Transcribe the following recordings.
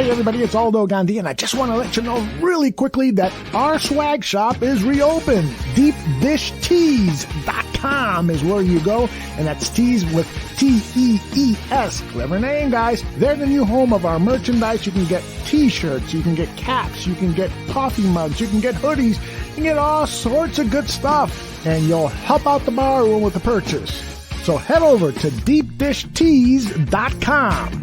Hey everybody, it's Aldo Gandhi, and I just want to let you know really quickly that our swag shop is reopened. DeepDishTees.com is where you go, and that's tees with T-E-E-S. Clever name, guys. They're the new home of our merchandise. You can get t-shirts, you can get caps, you can get coffee mugs, you can get hoodies, you can get all sorts of good stuff, and you'll help out the bar room with the purchase. So head over to DeepDishTees.com.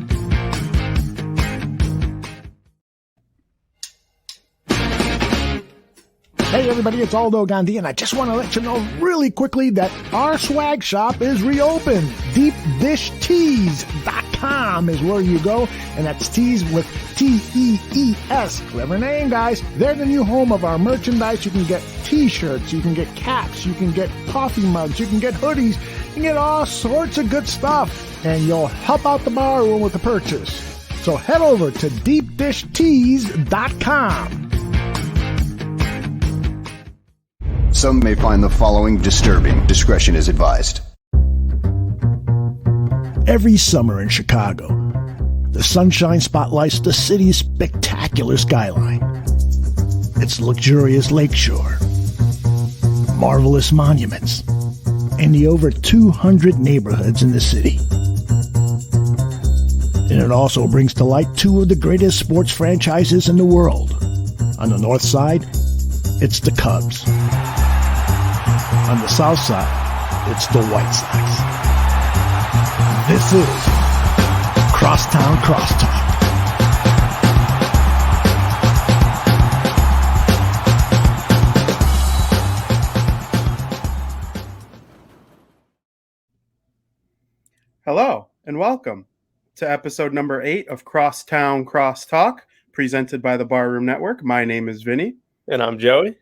Hey everybody, it's Aldo Gandhi, and I just want to let you know really quickly that our swag shop is reopened. DeepDishTees.com is where you go, and that's tees with T-E-E-S. Clever name, guys. They're the new home of our merchandise. You can get t-shirts, you can get caps, you can get coffee mugs, you can get hoodies, you can get all sorts of good stuff, and you'll help out the bar room with the purchase. So head over to DeepDishTees.com. Some may find the following disturbing. Discretion is advised. Every summer in Chicago, the sunshine spotlights the city's spectacular skyline. Its luxurious lakeshore, marvelous monuments, and the over 200 neighborhoods in the city. And it also brings to light two of the greatest sports franchises in the world. On the north side, it's the Cubs. On the south side, it's the White Sox. This is CrossTown CrossTalk. Hello, and welcome to episode number 8 of CrossTown CrossTalk, presented by the Barroom Network. My name is Vinnie. And I'm Joey.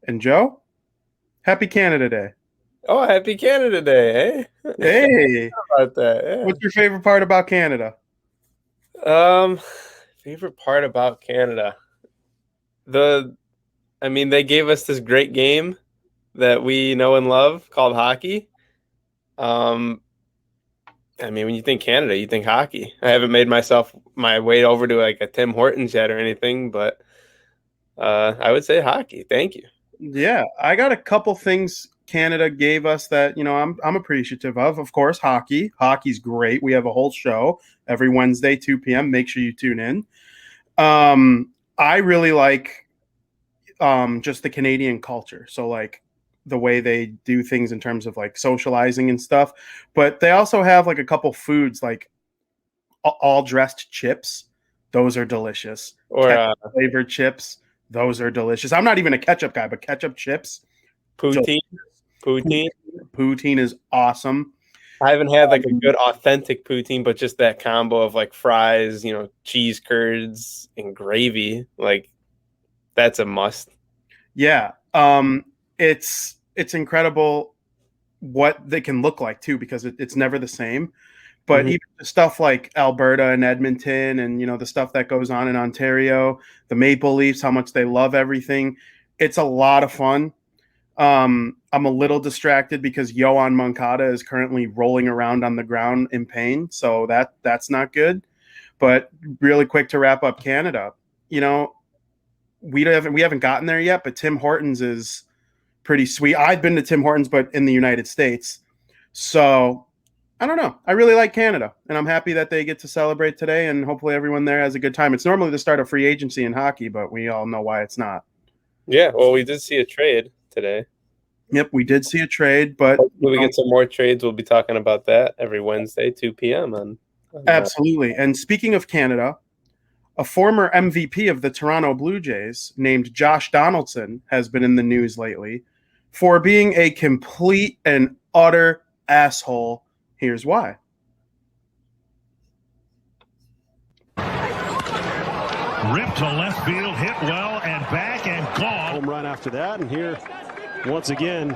And Joe, happy Canada Day. Oh, happy Canada Day, eh? Hey. How about that? Yeah. What's your favorite part about Canada? Favorite part about Canada? They gave us this great game that we know and love called hockey. When you think Canada, you think hockey. I haven't made my way over to like a Tim Hortons yet or anything, but I would say hockey. Thank you. Yeah, I got a couple things Canada gave us that, I'm appreciative of. Of course, hockey. Hockey's great. We have a whole show every Wednesday, 2 p.m. Make sure you tune in. I really like just the Canadian culture. So like the way they do things in terms of like socializing and stuff. But they also have like a couple foods like all dressed chips. Those are delicious. Or flavored chips. Those are delicious. I'm not even a ketchup guy, but ketchup chips. Poutine is awesome. I haven't had like a good authentic poutine, but just that combo of like fries, cheese curds and gravy. Like that's a must. Yeah. It's incredible what they can look like too, because it's never the same. But even the stuff like Alberta and Edmonton and, the stuff that goes on in Ontario, the Maple Leafs, how much they love everything. It's a lot of fun. I'm a little distracted because Yoan Moncada is currently rolling around on the ground in pain. So that's not good. But really quick to wrap up Canada, we haven't gotten there yet, but Tim Hortons is pretty sweet. I've been to Tim Hortons, but in the United States. So I don't know. I really like Canada, and I'm happy that they get to celebrate today, and hopefully everyone there has a good time. It's normally the start of free agency in hockey, but we all know why it's not. Yeah, well, we did see a trade today. Yep, we did see a trade, but hopefully we get some more trades. We'll be talking about that every Wednesday, 2 p.m. on Absolutely. And speaking of Canada, a former MVP of the Toronto Blue Jays named Josh Donaldson has been in the news lately for being a complete and utter asshole. Here's why. Ripped to left field, hit well, and back and gone. Home run after that, and here, once again.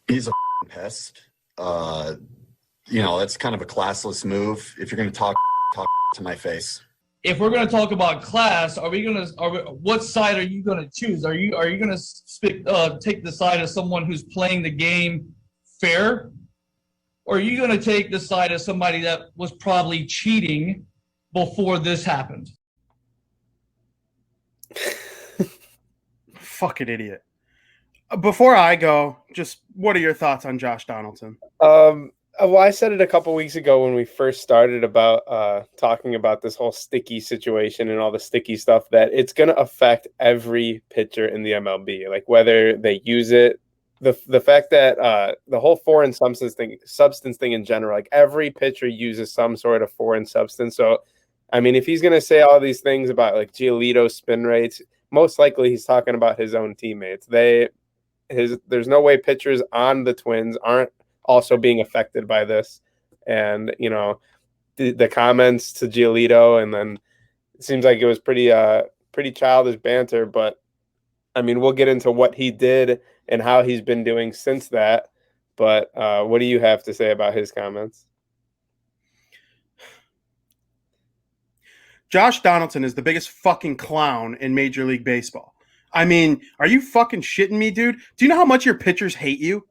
He's a pest. That's kind of a classless move. If you're going to talk to my face. If we're going to talk about class, what side are you going to choose? Are you going to take the side of someone who's playing the game fair? Or are you going to take the side of somebody that was probably cheating before this happened? Fucking idiot. Before I go, just what are your thoughts on Josh Donaldson? Well, I said it a couple weeks ago when we first started about talking about this whole sticky situation and all the sticky stuff, that it's going to affect every pitcher in the MLB, like whether they use it. The fact that the whole foreign substance thing in general, like every pitcher uses some sort of foreign substance. So, I mean, if he's going to say all these things about like Giolito spin rates, most likely he's talking about his own teammates. There's no way pitchers on the Twins aren't also being affected by this. And, you know, the comments to Giolito, and then it seems like it was pretty childish banter, but I mean, we'll get into what he did and how he's been doing since that. But what do you have to say about his comments? Josh Donaldson is the biggest fucking clown in Major League Baseball. I mean, are you fucking shitting me, dude? Do you know how much your pitchers hate you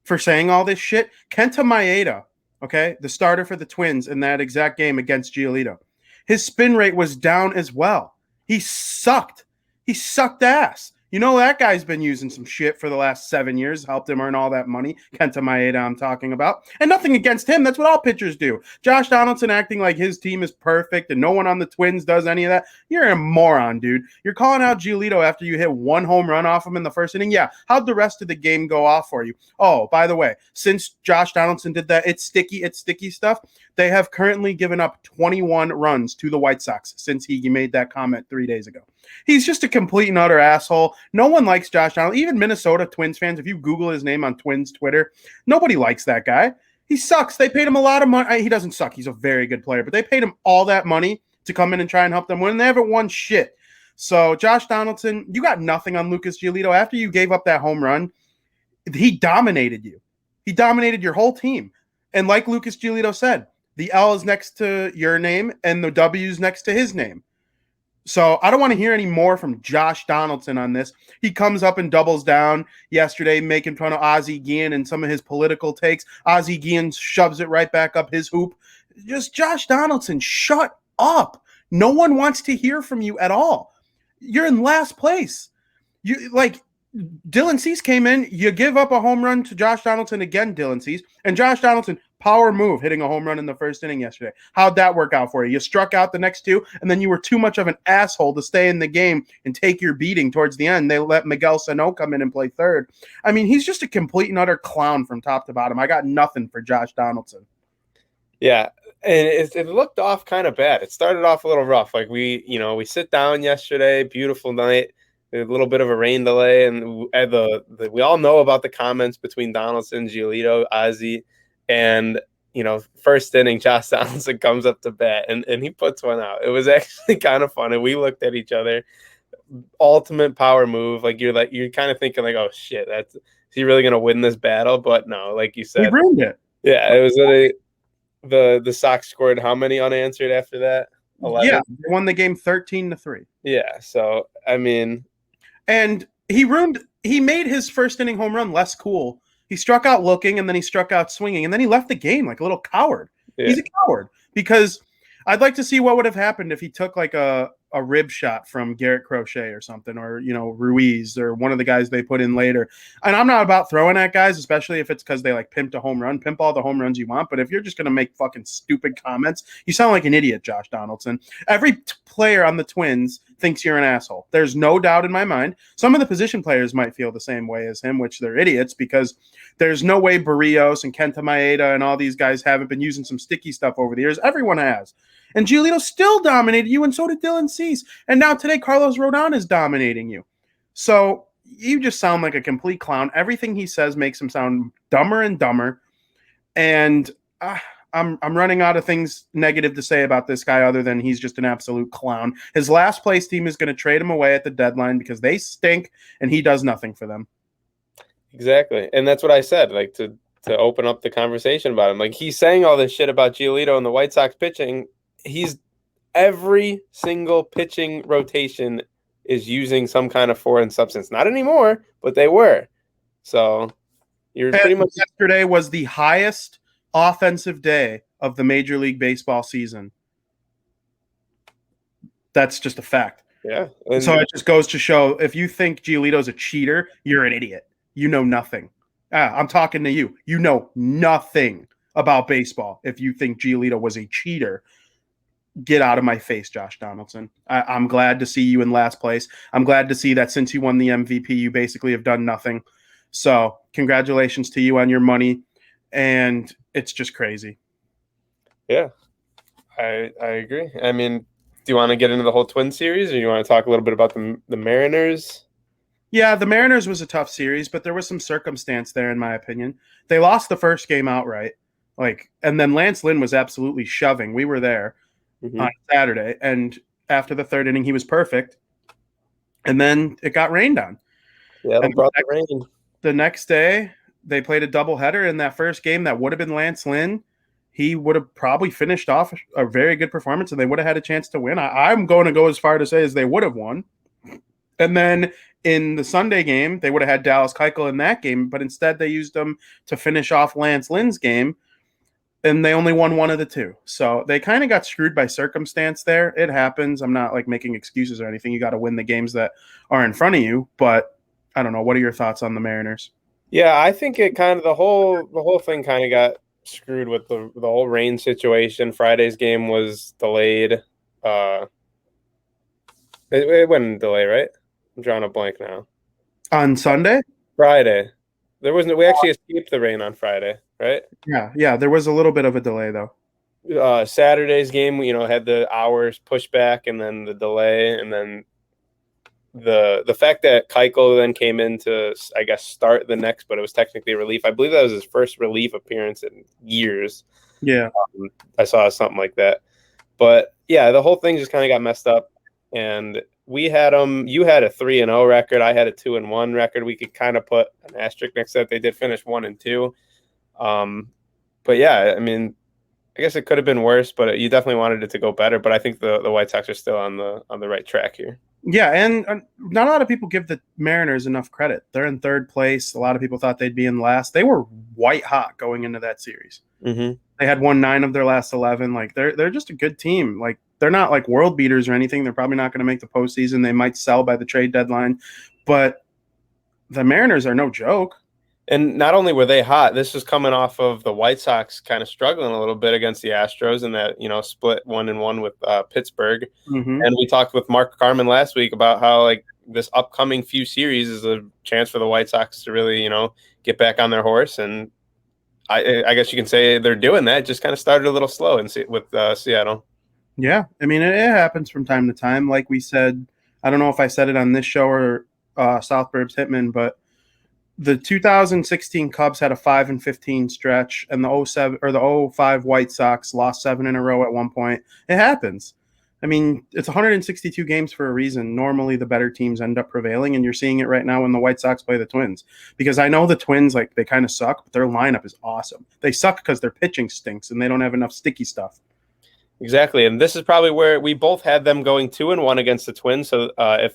for saying all this shit? Kenta Maeda, okay, the starter for the Twins in that exact game against Giolito, his spin rate was down as well. He sucked. He sucked ass. You know, that guy's been using some shit for the last 7 years, helped him earn all that money. Kenta Maeda I'm talking about. And nothing against him. That's what all pitchers do. Josh Donaldson acting like his team is perfect and no one on the Twins does any of that. You're a moron, dude. You're calling out Giolito after you hit one home run off him in the first inning. Yeah, how'd the rest of the game go off for you? Oh, by the way, since Josh Donaldson did that, it's sticky stuff, they have currently given up 21 runs to the White Sox since he made that comment 3 days ago. He's just a complete and utter asshole. No one likes Josh Donaldson. Even Minnesota Twins fans, if you Google his name on Twins Twitter, nobody likes that guy. He sucks. They paid him a lot of money. He doesn't suck. He's a very good player, but they paid him all that money to come in and try and help them win. They haven't won shit. So, Josh Donaldson, you got nothing on Lucas Giolito. After you gave up that home run, he dominated you. He dominated your whole team. And like Lucas Giolito said, the L is next to your name and the W is next to his name. So I don't want to hear any more from Josh Donaldson on this. He comes up and doubles down yesterday, making fun of Ozzie Guillen and some of his political takes. Ozzie Guillen shoves it right back up his hoop. Just Josh Donaldson, shut up. No one wants to hear from you at all. You're in last place. You like Dylan Cease came in. You give up a home run to Josh Donaldson again, Dylan Cease, and Josh Donaldson, power move, hitting a home run in the first inning yesterday. How'd that work out for you? You struck out the next two, and then you were too much of an asshole to stay in the game and take your beating towards the end. They let Miguel Sano come in and play third. I mean, he's just a complete and utter clown from top to bottom. I got nothing for Josh Donaldson. Yeah, and it looked off kind of bad. It started off a little rough. Like we sit down yesterday, beautiful night, a little bit of a rain delay, and we all know about the comments between Donaldson, Giolito, Ozzie, and first inning, Josh Donaldson comes up to bat and he puts one out. It was actually kind of fun, and we looked at each other. Ultimate power move. Like you're kind of thinking like, oh shit, is he really gonna win this battle? But no, like you said, he ruined it. Yeah, it was literally the Sox scored how many unanswered after that? 11? Yeah, they won the game 13-3. Yeah, so I mean, and he made his first inning home run less cool. He struck out looking, and then he struck out swinging, and then he left the game like a little coward. Yeah. He's a coward, because I'd like to see what would have happened if he took like a rib shot from Garrett Crochet or something, or Ruiz or one of the guys they put in later. And I'm not about throwing at guys, especially if it's because they like pimped a home run. Pimp all the home runs you want, but if you're just gonna make fucking stupid comments, you sound like an idiot, Josh Donaldson. Every player on the Twins thinks you're an asshole. There's no doubt in my mind. Some of the position players might feel the same way as him, which they're idiots, because there's no way Barrios and Kenta Maeda and all these guys haven't been using some sticky stuff over the years. Everyone has. And Giolito still dominated you, and so did Dylan Cease. And now today, Carlos Rodon is dominating you. So you just sound like a complete clown. Everything he says makes him sound dumber and dumber. And I'm running out of things negative to say about this guy other than he's just an absolute clown. His last place team is going to trade him away at the deadline because they stink, and he does nothing for them. Exactly. And that's what I said, like to open up the conversation about him. Like he's saying all this shit about Giolito and the White Sox pitching. He's every single pitching rotation is using some kind of foreign substance. Not anymore, but they were. So you're pretty much. Yesterday was the highest offensive day of the Major League Baseball season. That's just a fact. Yeah. So it just goes to show, if you think Giolito's a cheater, you're an idiot. You know nothing. I'm talking to you. You know nothing about baseball. If you think Giolito was a cheater, get out of my face, Josh Donaldson. I'm glad to see you in last place. I'm glad to see that since you won the MVP, you basically have done nothing. So congratulations to you on your money. And it's just crazy. Yeah, I agree. I mean, do you want to get into the whole Twin series, or do you want to talk a little bit about the Mariners? Yeah, the Mariners was a tough series, but there was some circumstance there, in my opinion. They lost the first game outright. And then Lance Lynn was absolutely shoving. We were there on Saturday, and after the third inning, he was perfect. And then it got rained on. Yeah, it brought the rain. The next day, they played a doubleheader in that first game that would have been Lance Lynn. He would have probably finished off a very good performance, and they would have had a chance to win. I'm going to go as far to say as they would have won. And then in the Sunday game, they would have had Dallas Keuchel in that game, but instead they used them to finish off Lance Lynn's game, and they only won one of the two. So they kind of got screwed by circumstance there. It happens. I'm not making excuses or anything. You got to win the games that are in front of you, but I don't know. What are your thoughts on the Mariners? Yeah, I think it kind of the whole thing kind of got screwed with the whole rain situation. Friday's game was delayed. It went delay, right? I'm drawing a blank now. On Sunday? Friday. We actually escaped the rain on Friday, right? Yeah. There was a little bit of a delay though. Saturday's game, had the hours pushed back and then the delay, and then the fact that Keuchel then came in to, I guess, start the next, but it was technically a relief. I believe that was his first relief appearance in years. Yeah. I saw something like that. But yeah, the whole thing just kind of got messed up. And we had them. You had a 3-0 record. I had a 2-1 record. We could kind of put an asterisk next to that. They did finish 1-2. But yeah, I mean, I guess it could have been worse, but you definitely wanted it to go better. But I think the White Sox are still on the right track here. Yeah, and not a lot of people give the Mariners enough credit. They're in third place. A lot of people thought they'd be in last. They were white hot going into that series. Mm-hmm. They had won 9 of their last 11. They're just a good team. They're not world beaters or anything. They're probably not going to make the postseason. They might sell by the trade deadline, but the Mariners are no joke. And not only were they hot, this was coming off of the White Sox kind of struggling a little bit against the Astros in that, split 1-1 with Pittsburgh. Mm-hmm. And we talked with Mark Carman last week about how this upcoming few series is a chance for the White Sox to really, get back on their horse. And I guess you can say they're doing that. Just kind of started a little slow with Seattle. Yeah, I mean, it happens from time to time. Like we said, I don't know if I said it on this show or South Burbs Hitman, but the 2016 Cubs had a 5-15 stretch, and the 05 White Sox lost 7 in a row at one point. It happens. I mean, it's 162 games for a reason. Normally, the better teams end up prevailing, and you're seeing it right now when the White Sox play the Twins. Because I know the Twins, they kind of suck, but their lineup is awesome. They suck because their pitching stinks, and they don't have enough sticky stuff. Exactly, and this is probably where we both had them going 2-1 against the Twins. So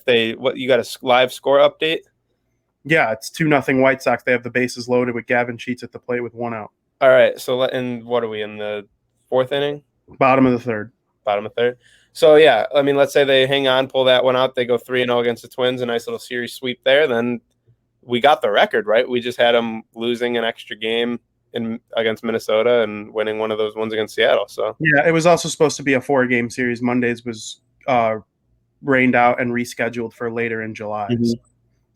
you got a live score update? Yeah, it's 2-0 White Sox. They have the bases loaded with Gavin Sheets at the plate with 1 out. All right, so and what are we in the 4th inning? Bottom of the third. Bottom of third. So yeah, I mean, let's say they hang on, pull that one out, they go 3-0 against the Twins, a nice little series sweep there. Then we got the record right. We just had them losing an extra game against Minnesota and winning one of those ones against Seattle. So yeah, it was also supposed to be a 4-game series. Mondays was rained out and rescheduled for later in July. Mm-hmm. So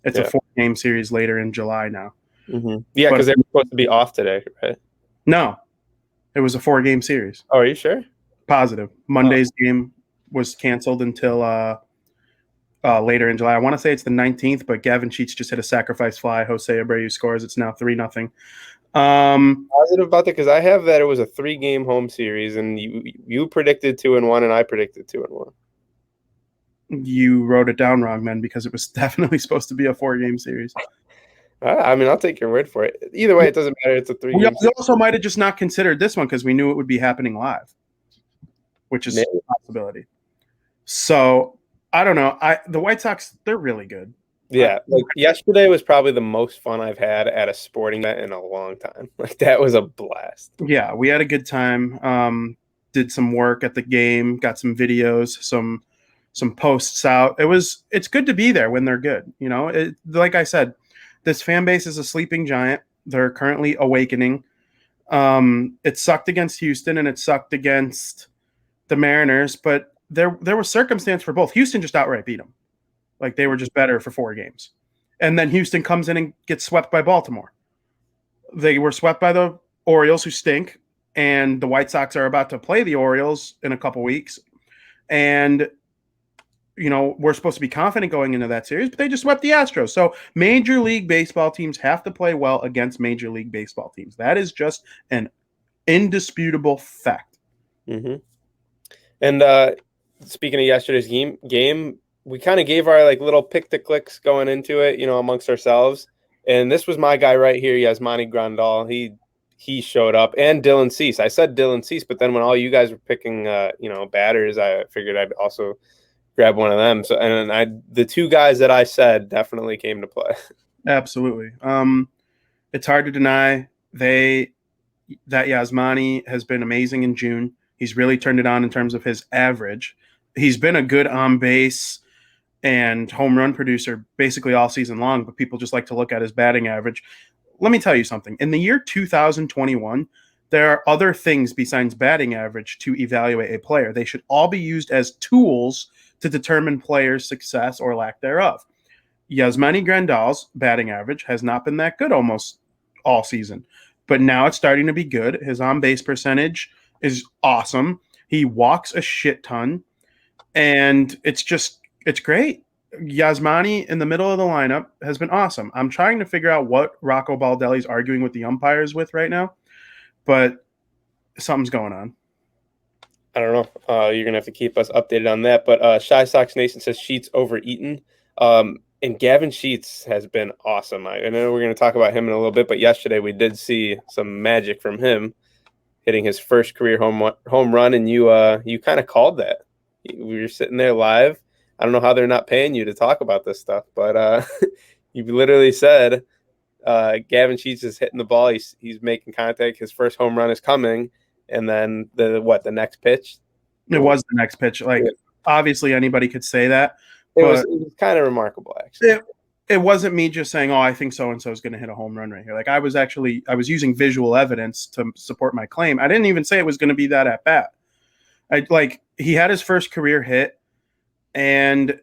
it's a 4-game series later in July now. Mm-hmm. Yeah, because they were supposed to be off today, right? No, it was a 4-game series. Oh, are you sure? Positive. Monday's game was canceled until later in July. I want to say it's the 19th, but Gavin Sheets just hit a sacrifice fly. Jose Abreu scores. It's now 3-0. Positive about that because I have that it was a 3-game home series, and you predicted 2-1, and I predicted 2-1. You wrote it down wrong, man, because it was definitely supposed to be a 4-game series. I mean, I'll take your word for it. Either way, it doesn't matter. It's a 3-game series. We also might have just not considered this one because we knew it would be happening live, which is a possibility. So I don't know. The White Sox, they're really good. Yeah, yesterday was probably the most fun I've had at a sporting event in a long time. That was a blast. Yeah, we had a good time. Did some work at the game, got some videos, some some posts out. It's good to be there when they're good. Like I said, this fan base is a sleeping giant. They're currently awakening. It sucked against Houston and it sucked against the Mariners, but there was circumstance for both. Houston just outright beat them. Like they were just better for 4 games. And then Houston comes in and gets swept by Baltimore. They were swept by the Orioles, who stink, and the White Sox are about to play the Orioles in a couple weeks. And, we're supposed to be confident going into that series, but they just swept the Astros. So Major League Baseball teams have to play well against Major League Baseball teams. That is just an indisputable fact. Mm-hmm. And speaking of yesterday's game, we kind of gave our little pick the clicks going into it, amongst ourselves. And this was my guy right here, Yasmani Grandal. He showed up, and Dylan Cease. I said Dylan Cease, but then when all you guys were picking, batters, I figured I'd also grab one of them. So, and the 2 guys that I said definitely came to play. Absolutely. It's hard to deny that Yasmani has been amazing in June. He's really turned it on in terms of his average. He's been a good on base and home run producer basically all season long, but people just like to look at his batting average. Let me tell you something. In the year 2021, there are other things besides batting average to evaluate a player. They should all be used as tools to determine players' success or lack thereof. Yasmani Grandal's batting average has not been that good almost all season, but now it's starting to be good. His on-base percentage is awesome. He walks a shit ton, and it's great. Yasmani in the middle of the lineup has been awesome. I'm trying to figure out what Rocco Baldelli's arguing with the umpires with right now, but something's going on. I don't know. You're going to have to keep us updated on that. But Shy Sox Nation says Sheets over Eaton. And Gavin Sheets has been awesome. I know we're going to talk about him in a little bit, but yesterday we did see some magic from him hitting his first career home run, and you kind of called that. We were sitting there live. I don't know how they're not paying you to talk about this stuff, but you literally said Gavin Sheets is hitting the ball. He's making contact. His first home run is coming. And then the next pitch? It was the next pitch. Obviously anybody could say that. It was kind of remarkable, actually. It wasn't me just saying, I think so-and-so is going to hit a home run right here. I was using visual evidence to support my claim. I didn't even say it was going to be that at bat. He had his first career hit and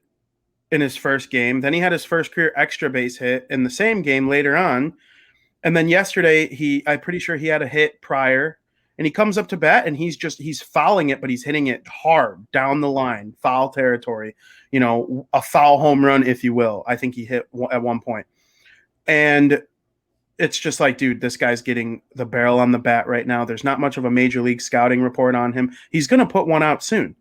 in his first game. Then he had his first career extra base hit in the same game later on. And then yesterday, I'm pretty sure he had a hit prior. And he comes up to bat and he's fouling it, but he's hitting it hard down the line, foul territory, a foul home run, if you will. I think he hit at one point. And it's just dude, this guy's getting the barrel on the bat right now. There's not much of a major league scouting report on him. He's going to put one out soon.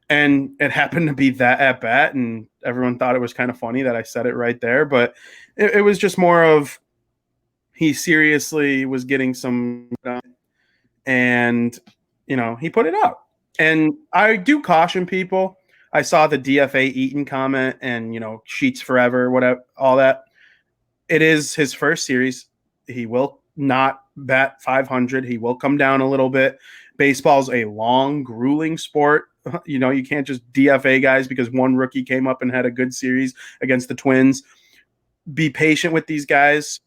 And it happened to be that at bat. And everyone thought it was kind of funny that I said it right there. But it was just more of he seriously was getting some and he put it out. And I do caution people. I saw the DFA Eaton comment and Sheets forever, whatever, all that. It is his first series. He will not bat 500. He will come down a little bit. Baseball's a long, grueling sport. You can't just DFA guys because one rookie came up and had a good series against the Twins. Be patient with these guys.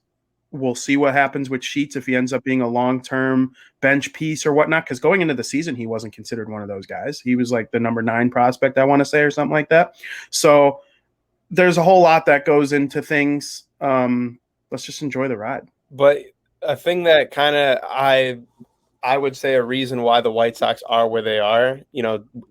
We'll see what happens with Sheets if he ends up being a long-term bench piece or whatnot, because going into the season, he wasn't considered one of those guys. He was the number 9 prospect, I want to say, or something like that. So there's a whole lot that goes into things. Let's just enjoy the ride. But a thing that kind of I would say a reason why the White Sox are where they are,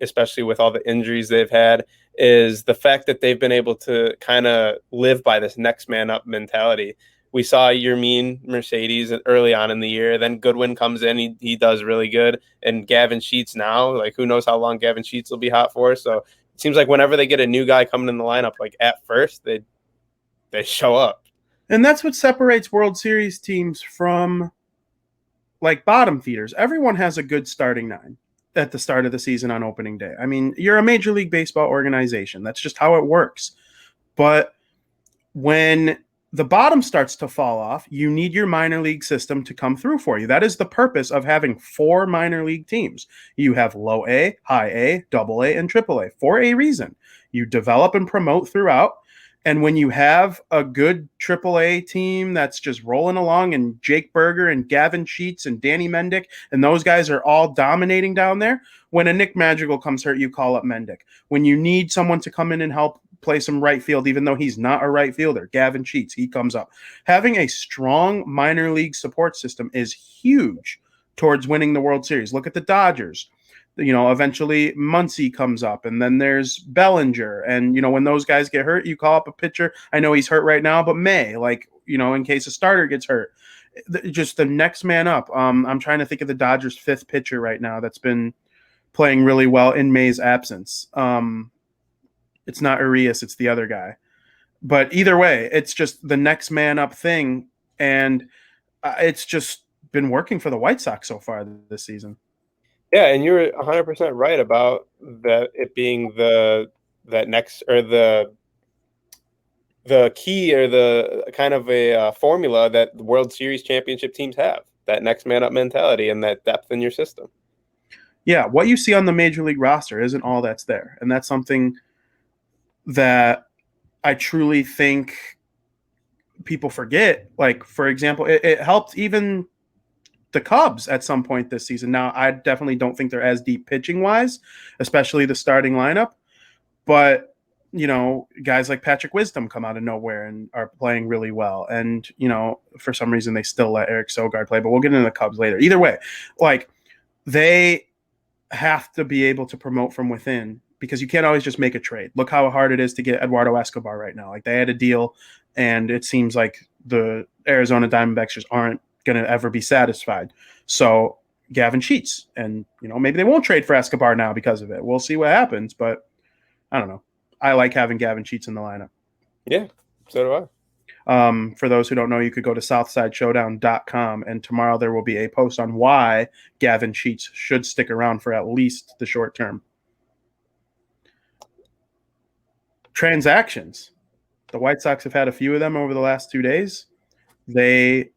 especially with all the injuries they've had, is the fact that they've been able to kind of live by this next man up mentality. We saw Yermin Mercedes early on in the year. Then Goodwin comes in. He does really good. And Gavin Sheets now, who knows how long Gavin Sheets will be hot for. So it seems like whenever they get a new guy coming in the lineup, at first, they show up. And that's what separates World Series teams from bottom feeders. Everyone has a good starting 9 at the start of the season on opening day. I mean, you're a Major League Baseball organization. That's just how it works. But when the bottom starts to fall off, you need your minor league system to come through for you. That is the purpose of having 4 minor league teams. You have low A, high A, double A, and triple A for a reason. You develop and promote throughout. And when you have a good triple A team that's just rolling along, and Jake Berger and Gavin Sheets and Danny Mendick, and those guys are all dominating down there, when a Nick Madrigal comes hurt, you call up Mendick. When you need someone to come in and help play some right field, even though he's not a right fielder, Gavin Sheets, he comes up. Having a strong minor league support system is huge towards winning the World Series. Look at the Dodgers. Eventually Muncy comes up, and then there's Bellinger. And, when those guys get hurt, you call up a pitcher. I know he's hurt right now, but in case a starter gets hurt, just the next man up. I'm trying to think of the Dodgers' 5th pitcher right now that's been playing really well in May's absence. It's not Urias, it's the other guy. But either way, it's just the next man up thing, and it's just been working for the White Sox so far this season. Yeah, and you're 100% right about that. It being the key, or the kind of a formula that the World Series championship teams have. That next man up mentality and that depth in your system. Yeah, what you see on the major league roster isn't all that's there, and that's something that I truly think people forget. Like, for example, it helped even the Cubs at some point this season. Now, I definitely don't think they're as deep pitching wise, especially the starting lineup. But, guys like Patrick Wisdom come out of nowhere and are playing really well. And, for some reason they still let Eric Sogard play, but we'll get into the Cubs later. Either way, they have to be able to promote from within, because you can't always just make a trade. Look how hard it is to get Eduardo Escobar right now. They had a deal, and it seems like the Arizona Diamondbacks just aren't going to ever be satisfied. So Gavin Sheets, and maybe they won't trade for Escobar now because of it. We'll see what happens, but I don't know. I like having Gavin Sheets in the lineup. Yeah, so do I. For those who don't know, you could go to southsideshowdown.com, and tomorrow there will be a post on why Gavin Sheets should stick around for at least the short term. Transactions. The White Sox have had a few of them over the last 2 days. They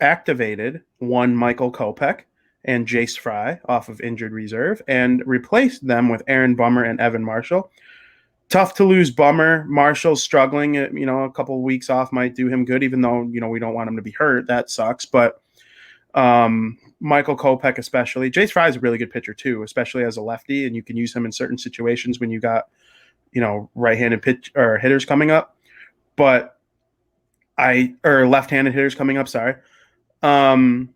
activated one Michael Kopech and Jace Fry off of injured reserve and replaced them with Aaron Bummer and Evan Marshall. Tough to lose Bummer. Marshall's struggling. A couple of weeks off might do him good, even though, we don't want him to be hurt. That sucks. But Michael Kopech especially. Jace Fry is a really good pitcher too, especially as a lefty, and you can use him in certain situations when you got right-handed pitch or hitters coming up, or left-handed hitters coming up. Sorry. I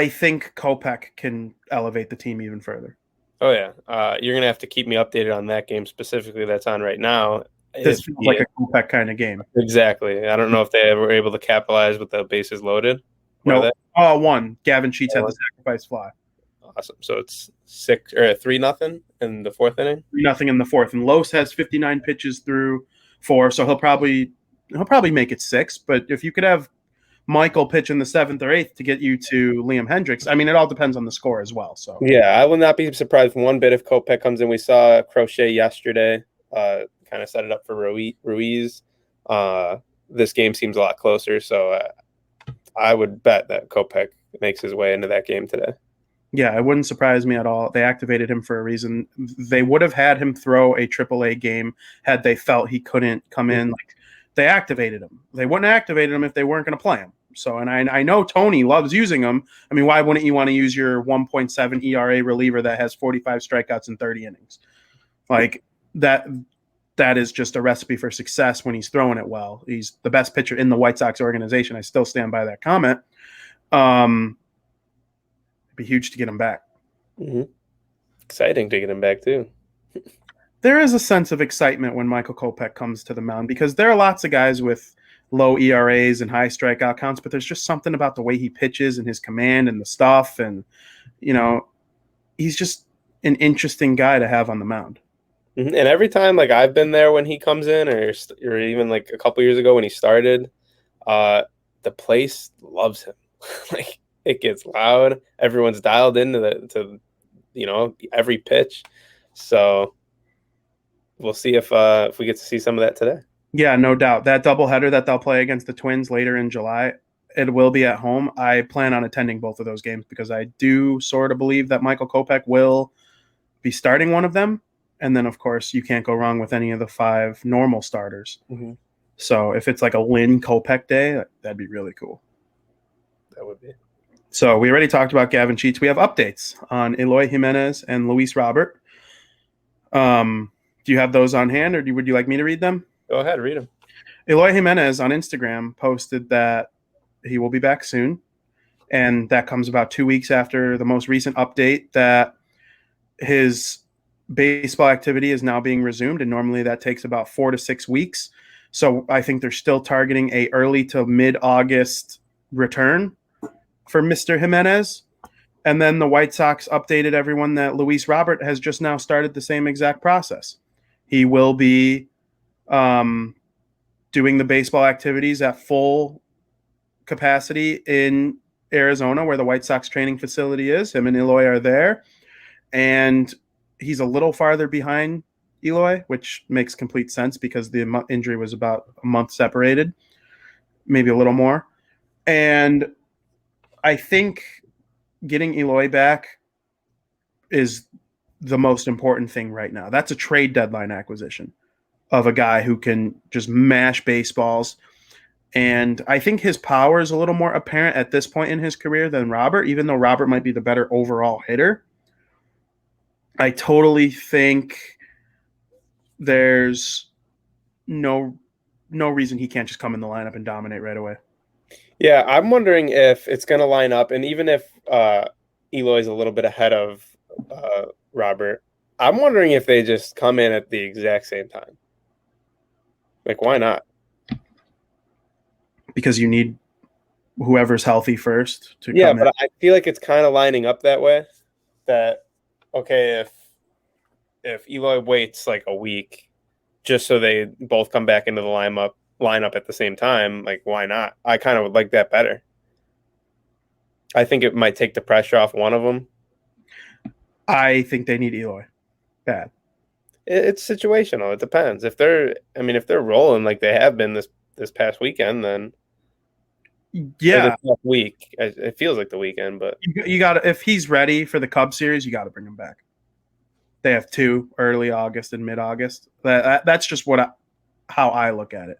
think Kopech can elevate the team even further. Oh yeah. You're going to have to keep me updated on that game specifically that's on right now. This feels like a Kopech kind of game. Exactly. I don't know if they were able to capitalize with the bases loaded. No. One. Gavin Sheets had the sacrifice fly. Awesome. So it's 3-0 in the 4th inning. 3-0 in the 4th, and Los has 59 pitches through 4, so he'll probably make it 6. But if you could have Michael pitch in the 7th or 8th to get you to Liam Hendricks, it all depends on the score as well. So yeah, I will not be surprised one bit if Kopech comes in. We saw Crochet yesterday, kind of set it up for Ruiz. This game seems a lot closer, so I would bet that Kopech makes his way into that game today. Yeah, it wouldn't surprise me at all. They activated him for a reason. They would have had him throw a AAA game had they felt he couldn't come in. They activated him. They wouldn't have activated him if they weren't going to play him. So, and I know Tony loves using him. Why wouldn't you want to use your 1.7 ERA reliever that has 45 strikeouts in 30 innings? That is just a recipe for success when he's throwing it well. He's the best pitcher in the White Sox organization. I still stand by that comment. Be huge to get him back. Mm-hmm. Exciting to get him back too. There is a sense of excitement when Michael Kopech comes to the mound, because there are lots of guys with low ERAs and high strikeout counts, but there's just something about the way he pitches and his command and the stuff, and he's just an interesting guy to have on the mound. Mm-hmm. And every time I've been there when he comes in, or even a couple years ago when he started, the place loves him. It gets loud. Everyone's dialed into every pitch. So we'll see if we get to see some of that today. Yeah, no doubt. That doubleheader that they'll play against the Twins later in July, it will be at home. I plan on attending both of those games because I do sort of believe that Michael Kopech will be starting one of them. And then, of course, you can't go wrong with any of the 5 normal starters. Mm-hmm. So if it's like a Lynn Kopech day, that'd be really cool. That would be. So we already talked about Gavin Sheets. We have updates on Eloy Jimenez and Luis Robert. Do you have those on hand, or would you like me to read them? Go ahead, read them. Eloy Jimenez on Instagram posted that he will be back soon, and that comes about 2 weeks after the most recent update that his baseball activity is now being resumed, and normally that takes about 4 to 6 weeks. So I think they're still targeting a early to mid-August return for Mr. Jimenez. And then the White Sox updated everyone that Luis Robert has just now started the same exact process. He will be doing the baseball activities at full capacity in Arizona, where the White Sox training facility is. Him and Eloy are there. And he's a little farther behind Eloy, which makes complete sense because the injury was about a month separated, maybe a little more. And I think getting Eloy back is the most important thing right now. That's a trade deadline acquisition of a guy who can just mash baseballs. And I think his power is a little more apparent at this point in his career than Robert, even though Robert might be the better overall hitter. I totally think there's no reason he can't just come in the lineup and dominate right away. Yeah, I'm wondering if it's going to line up, and even if Eloy's a little bit ahead of Robert, I'm wondering if they just come in at the exact same time. Like, why not? Because you need whoever's healthy first to Yeah, come in. but I feel like it's kind of lining up that way. That okay, if Eloy waits like a week just so they both come back into the lineup at the same time, like why not? I kind of would like that better. I think it might take the pressure off one of them. I think they need Eloy bad. It's situational. It depends. If they're rolling like they have been this past weekend, then yeah, it's a tough week. It feels like the weekend, but you got to, if he's ready for the Cubs series, you got to bring him back. They have 2 early August and mid August. That's just how I look at it.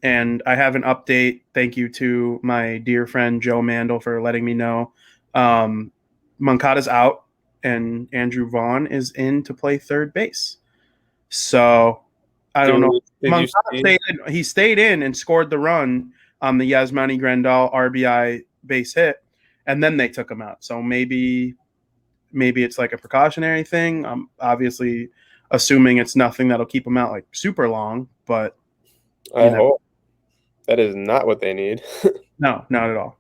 And I have an update. Thank you to my dear friend Joe Mandel for letting me know. Moncada's out, and Andrew Vaughn is in to play third base. So I don't know. He stayed in and scored the run on the Yasmani Grandal RBI base hit, and then they took him out. So maybe it's like a precautionary thing. I'm obviously assuming it's nothing that'll keep him out like super long, but I hope that is not what they need. No, not at all.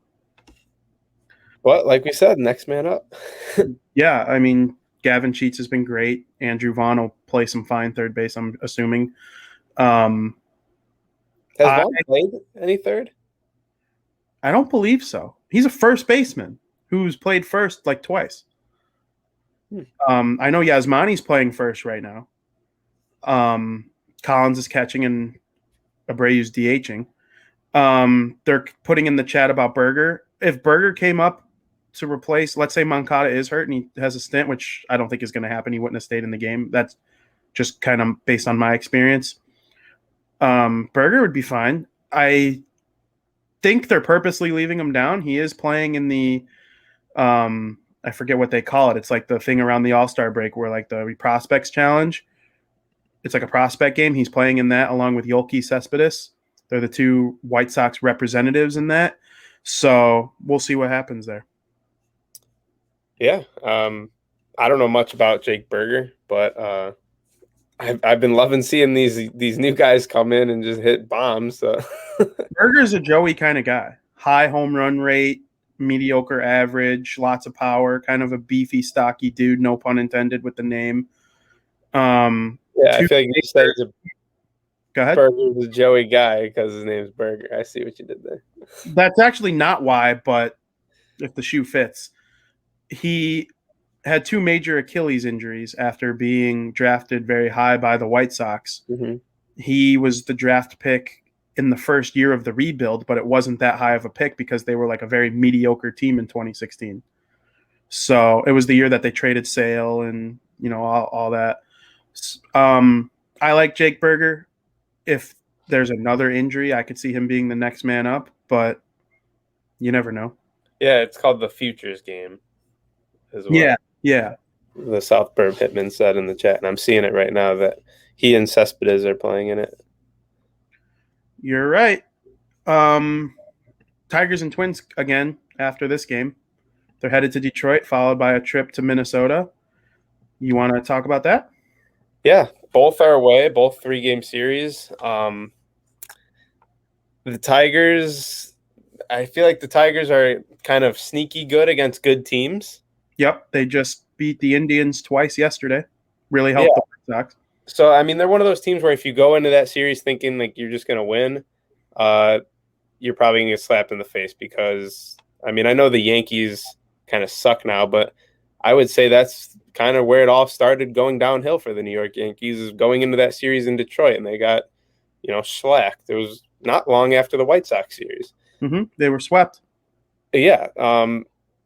But like we said, next man up. Yeah, I mean, Gavin Sheets has been great. Andrew Vaughn will play some fine third base, I'm assuming. Has Vaughn played any third? I don't believe so. He's a first baseman who's played first like twice. I know Yasmani's playing first right now. Collins is catching and Abreu's DHing. They're putting in the chat about Berger. If Berger came up to replace, let's say Moncada is hurt and he has a stint, which I don't think is going to happen. He wouldn't have stayed in the game. That's just kind of based on my experience. Berger would be fine. I think they're purposely leaving him down. He is playing in the I forget what they call it. It's like the thing around the All-Star break where like the Prospects Challenge. It's like a prospect game. He's playing in that along with Yoelqui Cespedes. They're the 2 White Sox representatives in that. So we'll see what happens there. Yeah. I don't know much about Jake Berger, but I've been loving seeing these new guys come in and just hit bombs. So. Berger's a Joey kind of guy. High home run rate, mediocre average, lots of power, kind of a beefy, stocky dude, no pun intended with the name. Yeah, I feel like you said go ahead. Berger's a Joey guy because his name's Berger. I see what you did there. That's actually not why, but if the shoe fits. He had 2 major Achilles injuries after being drafted very high by the White Sox. Mm-hmm. He was the draft pick in the first year of the rebuild, but it wasn't that high of a pick because they were like a very mediocre team in 2016. So it was the year that they traded Sale and, all that. I like Jake Berger. If there's another injury, I could see him being the next man up, but you never know. Yeah, it's called the Futures game as well. Yeah. The South Burb Hitman said in the chat, and I'm seeing it right now that he and Cespedes are playing in it. You're right. Tigers and Twins again after this game. They're headed to Detroit, followed by a trip to Minnesota. You want to talk about that? Yeah, both are away, both 3-game series. The Tigers, I feel like the Tigers are kind of sneaky good against good teams. Yep, they just beat the Indians twice yesterday. Really helped the Red Sox. So, I mean, they're one of those teams where if you go into that series thinking like you're just going to win, you're probably going to get slapped in the face because, I mean, I know the Yankees kind of suck now, but I would say that's kind of where it all started going downhill for the New York Yankees is going into that series in Detroit, and they got, shellacked. It was not long after the White Sox series. Mm-hmm. They were swept. Yeah.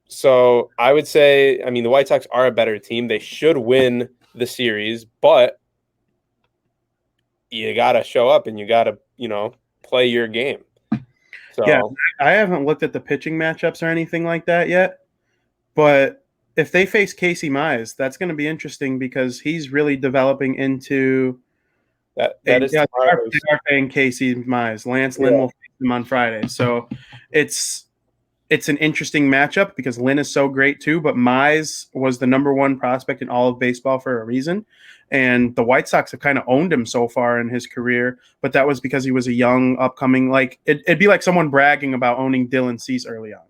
So I would say, I mean, the White Sox are a better team. They should win the series, but you got to show up and you got to, play your game. So yeah, I haven't looked at the pitching matchups or anything like that yet, but if they face Casey Mize, that's going to be interesting because he's really developing into that is they are paying Casey Mize. Lance Lynn will face him on Friday. So it's an interesting matchup because Lynn is so great too, but Mize was the number one prospect in all of baseball for a reason. And the White Sox have kind of owned him so far in his career, but that was because he was a young, upcoming, like it'd be like someone bragging about owning Dylan Cease early on.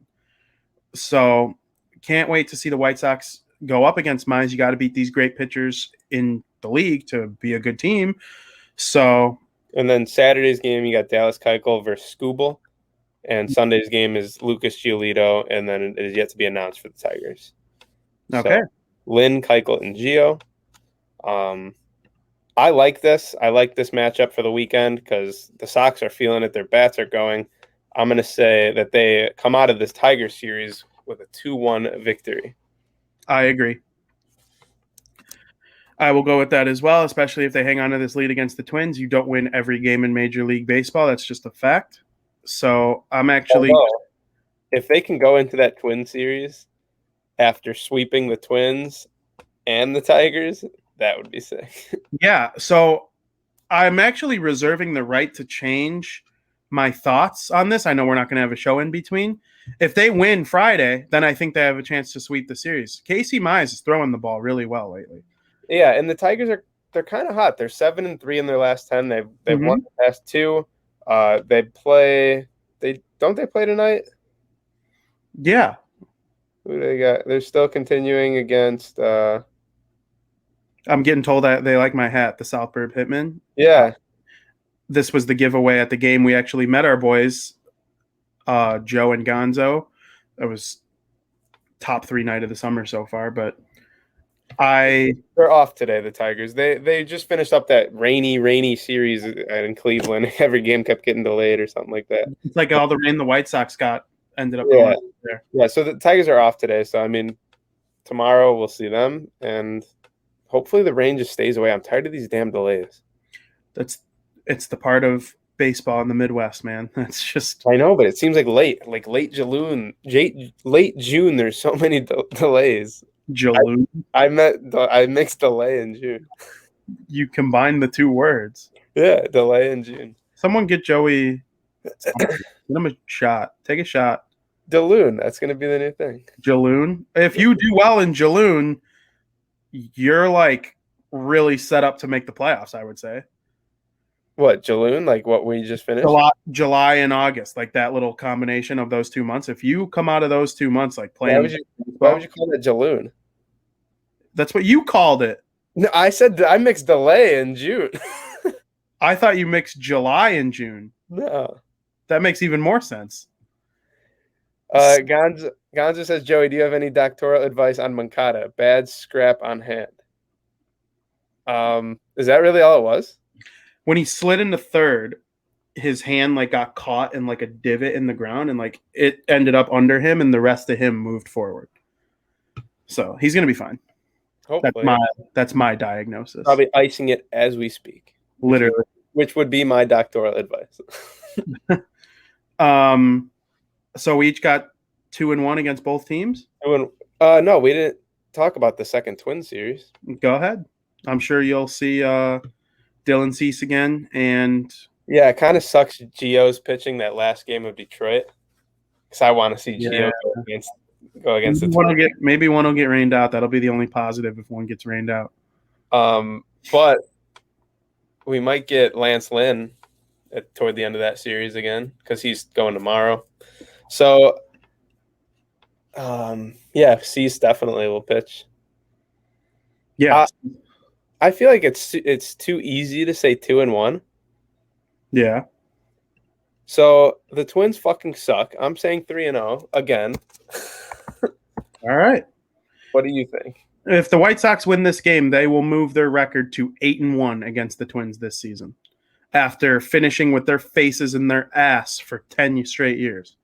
So can't wait to see the White Sox go up against Mize. You got to beat these great pitchers in the league to be a good team. So, and then Saturday's game, you got Dallas Keuchel versus Skubal. And Sunday's game is Lucas Giolito, and then it is yet to be announced for the Tigers. Okay. So, Lynn, Keuchel, and Gio. I like this. I like this matchup for the weekend because the Sox are feeling it. Their bats are going. I'm going to say that they come out of this Tiger series with a 2-1 victory. I agree. I will go with that as well, especially if they hang on to this lead against the Twins. You don't win every game in Major League Baseball. That's just a fact. So I'm actually if they can go into that Twin series after sweeping the Twins and the Tigers, that would be sick. Yeah. So I'm actually reserving the right to change my thoughts on this. I know we're not going to have a show in between. If they win Friday, then I think they have a chance to sweep the series. Casey Mize is throwing the ball really well lately. Yeah, and the Tigers they're kind of hot. They're 7-3 in their last 10. They've won the past 2. They play tonight? Yeah. Who do they got? They're still continuing against I'm getting told that they like my hat, the South Burb Hitman. Yeah. This was the giveaway at the game. We actually met our boys, Joe and Gonzo. It was top 3 night of the summer so far, but they're off today, the Tigers. They just finished up that rainy series in Cleveland. Every game kept getting delayed or something like that. It's like all the rain the White Sox got ended up going there. Yeah, so the Tigers are off today. So, I mean, tomorrow we'll see them, and hopefully the rain just stays away. I'm tired of these damn delays. It's the part of baseball in the Midwest, man. That's just I know, but it seems like late June. There's so many delays. Jaloon. I mixed delay in June. You combine the 2 words. Yeah, delay in June. Someone get Joey. Get him a shot. Take a shot. Jaloon. That's going to be the new thing. Jaloon. If you do well in Jaloon, you're like really set up to make the playoffs, I would say. What, Jaloon? Like what we just finished? July and August, like that little combination of those 2 months. If you come out of those 2 months like playing, why would you call it Jaloon? That's what you called it. No, I said I mixed delay in June. I thought you mixed July and June. No, that makes even more sense. Gonzo says, Joey, do you have any doctoral advice on Moncada? Bad scrap on hand. Is that really all it was? when he slid into third, his hand like got caught in like a divot in the ground, and like it ended up under him, and the rest of him moved forward. So he's gonna be fine. Hopefully. That's my diagnosis. Probably icing it as we speak. Literally. Which would be my doctoral advice. So we each got 2-1 against both teams. No, we didn't talk about the second Twin series. Go ahead. I'm sure you'll see Dylan Cease again, and yeah, it kind of sucks. Gio's pitching that last game of Detroit because I want to see Gio go against the Twins. Maybe one will get rained out. That'll be the only positive if one gets rained out. But we might get Lance Lynn toward the end of that series again because he's going tomorrow. So, Cease definitely will pitch. Yeah, I feel like it's too easy to say 2-1. Yeah. So the Twins fucking suck. I'm saying 3-0 again. All right. What do you think? If the White Sox win this game, they will move their record to 8-1 against the Twins this season, after finishing with their faces in their ass for 10 straight years.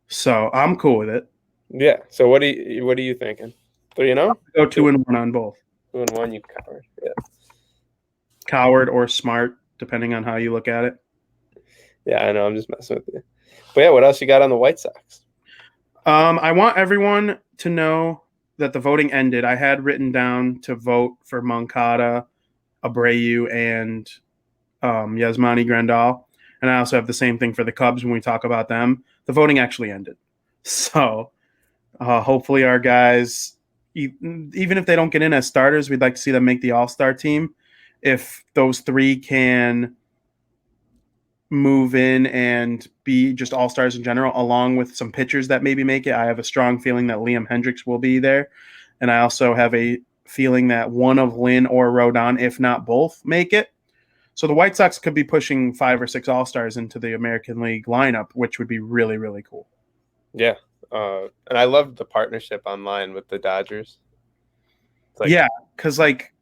So I'm cool with it. Yeah. So what are you thinking? 3-0? Go 2-1 on both. 2-1, you coward. Yeah. Coward or smart, depending on how you look at it. Yeah, I know. I'm just messing with you. But yeah, what else you got on the White Sox? I want everyone to know that the voting ended. I had written down to vote for Moncada, Abreu, and Yasmani Grandal. And I also have the same thing for the Cubs when we talk about them. The voting actually ended. So hopefully our guys, even if they don't get in as starters, we'd like to see them make the all-star team. If those three can move in and be just all-stars in general, along with some pitchers that maybe make it, I have a strong feeling that Liam Hendricks will be there. And I also have a feeling that one of Lynn or Rodon, if not both, make it. So the White Sox could be pushing 5 or 6 all-stars into the American League lineup, which would be really, really cool. Yeah. And I loved the partnership online with the Dodgers. Because like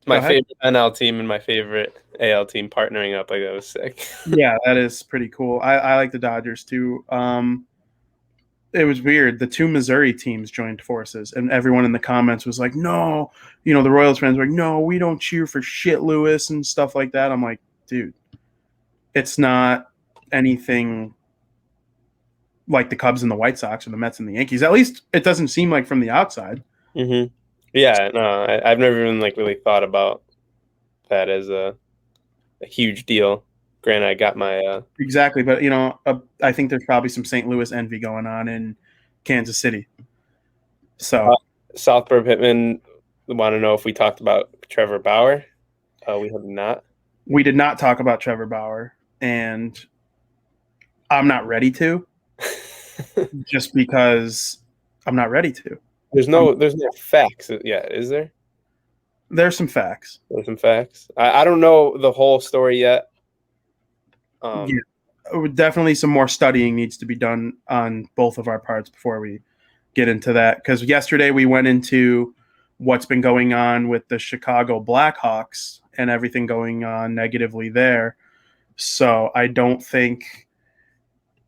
my favorite NL team and my favorite AL team partnering up, like that was sick. Yeah, that is pretty cool. I like the Dodgers too. It was weird. The 2 Missouri teams joined forces, and everyone in the comments was like, no, the Royals fans were like, no, we don't cheer for shit, Lewis, and stuff like that. I'm like, dude, it's not anything like the Cubs and the White Sox or the Mets and the Yankees. At least it doesn't seem like from the outside. Mm-hmm. Yeah, no, I've never even really thought about that as a huge deal. Granted, I got my exactly, but I think there's probably some St. Louis envy going on in Kansas City. So Southburg Pittman want to know if we talked about Trevor Bauer. We have not. We did not talk about Trevor Bauer, and I'm not ready to, just because I'm not ready to. There's no facts yet, is there? There's some facts. There's some facts. I don't know the whole story yet. Definitely some more studying needs to be done on both of our parts before we get into that. Because yesterday we went into what's been going on with the Chicago Blackhawks and everything going on negatively there. So I don't think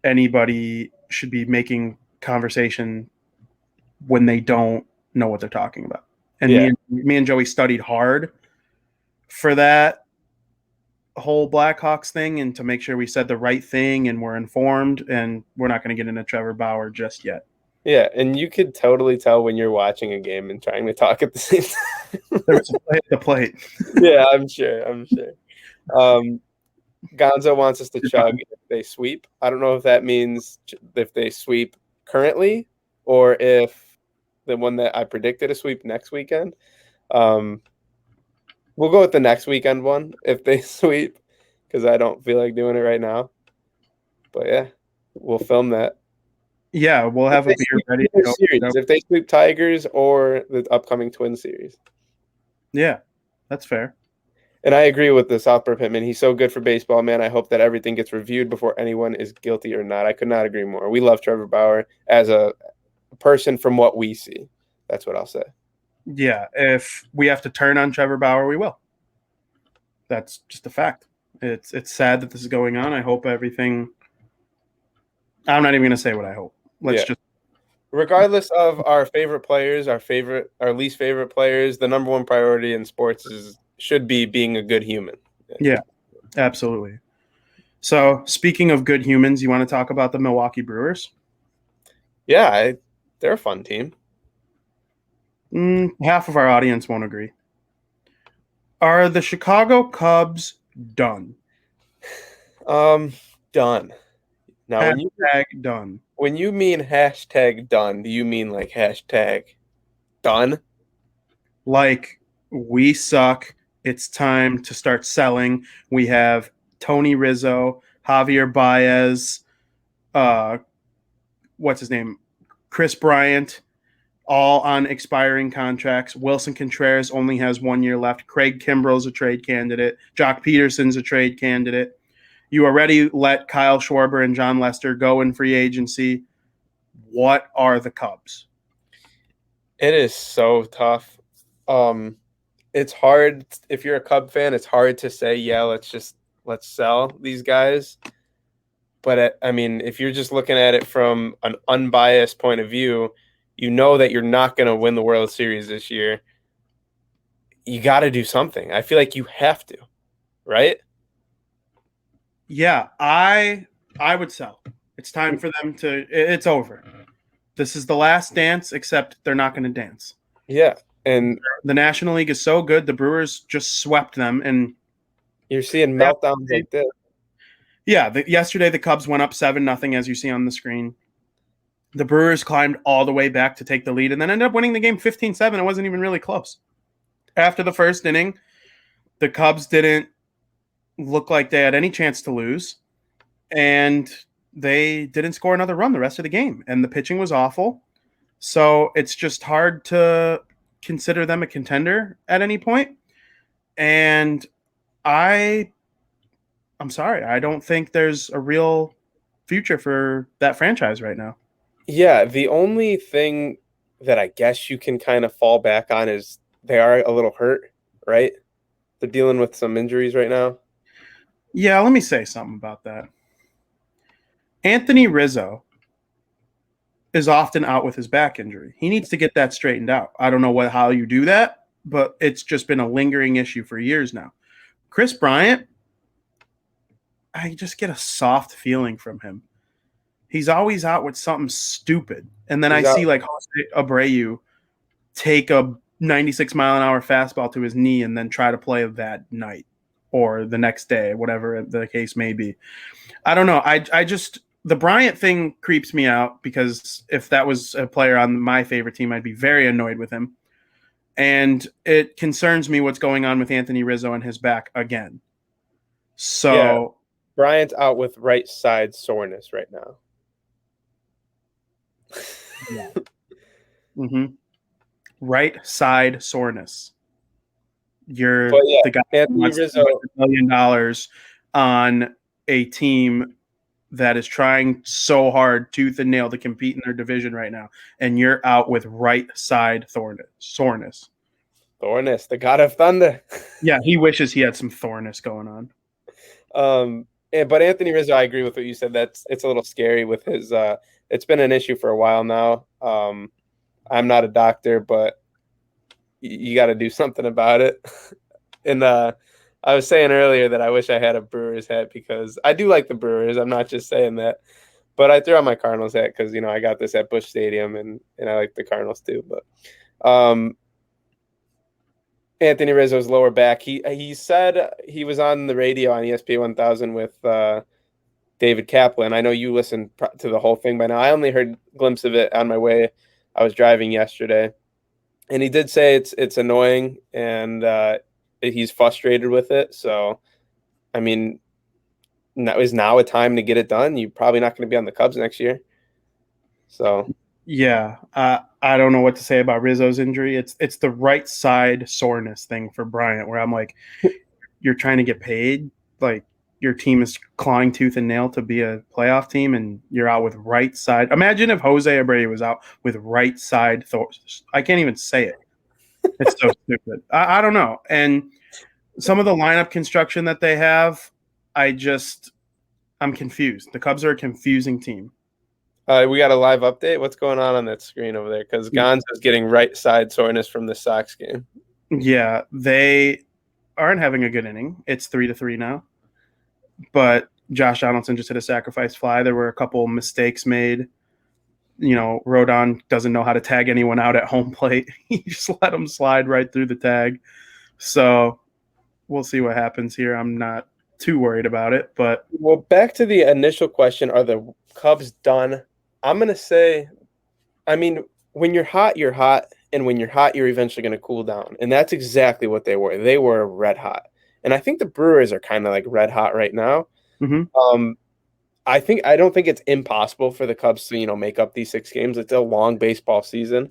anybody should be making conversation when they don't know what they're talking about. And me and Joey studied hard for that whole Blackhawks thing, and to make sure we said the right thing and we're informed, and we're not going to get into Trevor Bauer just yet. Yeah, and you could totally tell when you're watching a game and trying to talk at the same time. There was a play at the plate. Yeah, I'm sure. Gonzo wants us to chug if they sweep. I don't know if that means if they sweep currently or if the one that I predicted a sweep next weekend. We'll go with the next weekend one if they sweep, because I don't feel like doing it right now. But yeah, we'll film that. Yeah, we'll have a beer ready to go. Series, if they sweep Tigers or the upcoming Twin series. Yeah, that's fair. And I agree with the Southburg Pittman. He's so good for baseball, man. I hope that everything gets reviewed before anyone is guilty or not. I could not agree more. We love Trevor Bauer as a person from what we see. That's what I'll say. Yeah, if we have to turn on Trevor Bauer, we will. that's just a fact. It's sad that this is going on. I hope everything. I'm not even going to say what I hope. Let's just. Regardless of our favorite players, our least favorite players, the number one priority in sports should be being a good human. Yeah, absolutely. So, speaking of good humans, you want to talk about the Milwaukee Brewers? Yeah, they're a fun team. Half of our audience won't agree. Are the Chicago Cubs done? Done. Now, done. When you mean hashtag done, do you mean like hashtag done? Like, we suck. It's time to start selling. We have Tony Rizzo, Javier Baez, what's his name? Chris Bryant, all on expiring contracts. Wilson Contreras only has 1 year left. Craig Kimbrell's a trade candidate. Jock Peterson's a trade candidate. You already let Kyle Schwarber and John Lester go in free agency. What are the Cubs? It is so tough. It's hard if you're a Cub fan. It's hard to say, yeah, let's sell these guys. But I mean, if you're just looking at it from an unbiased point of view, you know that you're not going to win the World Series this year. You got to do something. I feel like you have to, right? Yeah, I would sell. It's time for them to. It's over. This is the last dance, except they're not going to dance. Yeah, and the National League is so good. The Brewers just swept them, and you're seeing meltdowns like this. Yeah, yesterday the Cubs went up 7-0, as you see on the screen. The Brewers climbed all the way back to take the lead and then ended up winning the game 15-7. It wasn't even really close. After the first inning, the Cubs didn't look like they had any chance to lose, and they didn't score another run the rest of the game, and the pitching was awful. So it's just hard to consider them a contender at any point. And I'm sorry. I don't think there's a real future for that franchise right now. Yeah, the only thing that I guess you can kind of fall back on is they are a little hurt, right? They're dealing with some injuries right now. Yeah, let me say something about that. Anthony Rizzo is often out with his back injury. He needs to get that straightened out. I don't know how you do that, but it's just been a lingering issue for years now. Chris Bryant, I just get a soft feeling from him. He's always out with something stupid. And then see like Jose Abreu take a 96-mile-an-hour fastball to his knee and then try to play that night or the next day, whatever the case may be. I don't know. I just the Bryant thing creeps me out because if that was a player on my favorite team, I'd be very annoyed with him. And it concerns me what's going on with Anthony Rizzo and his back again. So yeah. Bryant's out with right side soreness right now. Yeah. Mm-hmm. Right side soreness. You're the guy who wants $1 million on a team that is trying so hard, tooth and nail, to compete in their division right now, and you're out with right side soreness. Soreness, the god of thunder. Yeah, he wishes he had some soreness going on. But Anthony Rizzo, I agree with what you said. It's a little scary with his. It's been an issue for a while now. I'm not a doctor, but you got to do something about it. And I was saying earlier that I wish I had a Brewers hat because I do like the Brewers. I'm not just saying that, but I threw on my Cardinals hat because I got this at Busch Stadium and I like the Cardinals too. But Anthony Rizzo's lower back. He said he was on the radio on ESPN 1000 with David Kaplan. I know you listened to the whole thing by now. I only heard a glimpse of it on my way. I was driving yesterday, and he did say it's annoying and he's frustrated with it. So, I mean, is now a time to get it done? You're probably not going to be on the Cubs next year. So, yeah, I don't know what to say about Rizzo's injury. It's the right side soreness thing for Bryant, where I'm like, you're trying to get paid, like your team is clawing tooth and nail to be a playoff team, and you're out with right side. Imagine if Jose Abreu was out with right side. I can't even say it. It's so stupid. I don't know. And some of the lineup construction that they have, I'm confused. The Cubs are a confusing team. We got a live update. What's going on that screen over there? Because Gonzo's getting right side soreness from the Sox game. Yeah, they aren't having a good inning. It's 3-3 now. But Josh Donaldson just hit a sacrifice fly. There were a couple mistakes made. Rodon doesn't know how to tag anyone out at home plate. He just let him slide right through the tag. So we'll see what happens here. I'm not too worried about it. But well, back to the initial question, are the Cubs done? I'm going to say, when you're hot, you're hot. And when you're hot, you're eventually going to cool down. And that's exactly what they were. They were red hot. And I think the Brewers are kind of like red hot right now. Mm-hmm. I don't think it's impossible for the Cubs to, make up these 6 games. It's a long baseball season.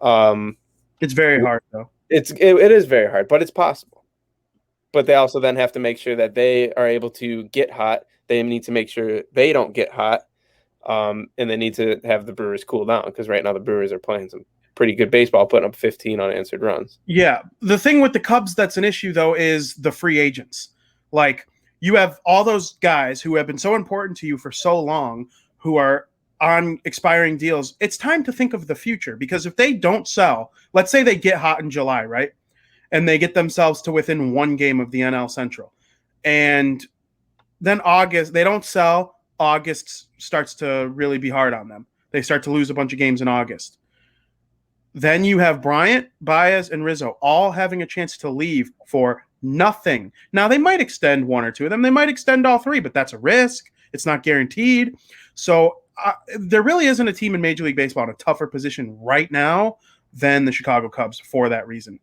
It's very hard, though. It is very hard, but it's possible. But they also then have to make sure that they are able to get hot. They need to make sure they don't get hot. And they need to have the Brewers cool down because right now the Brewers are playing some pretty good baseball, putting up 15 unanswered runs. Yeah. The thing with the Cubs that's an issue, though, is the free agents. Like, you have all those guys who have been so important to you for so long who are on expiring deals. It's time to think of the future because if they don't sell, let's say they get hot in July, right? And they get themselves to within 1 game of the NL Central. And then August, they don't sell. August starts to really be hard on them. They start to lose a bunch of games in August. Then you have Bryant, Baez, and Rizzo all having a chance to leave for nothing. Now, they might extend 1 or 2 of them. They might extend all 3, but that's a risk. It's not guaranteed. So there really isn't a team in Major League Baseball in a tougher position right now than the Chicago Cubs for that reason.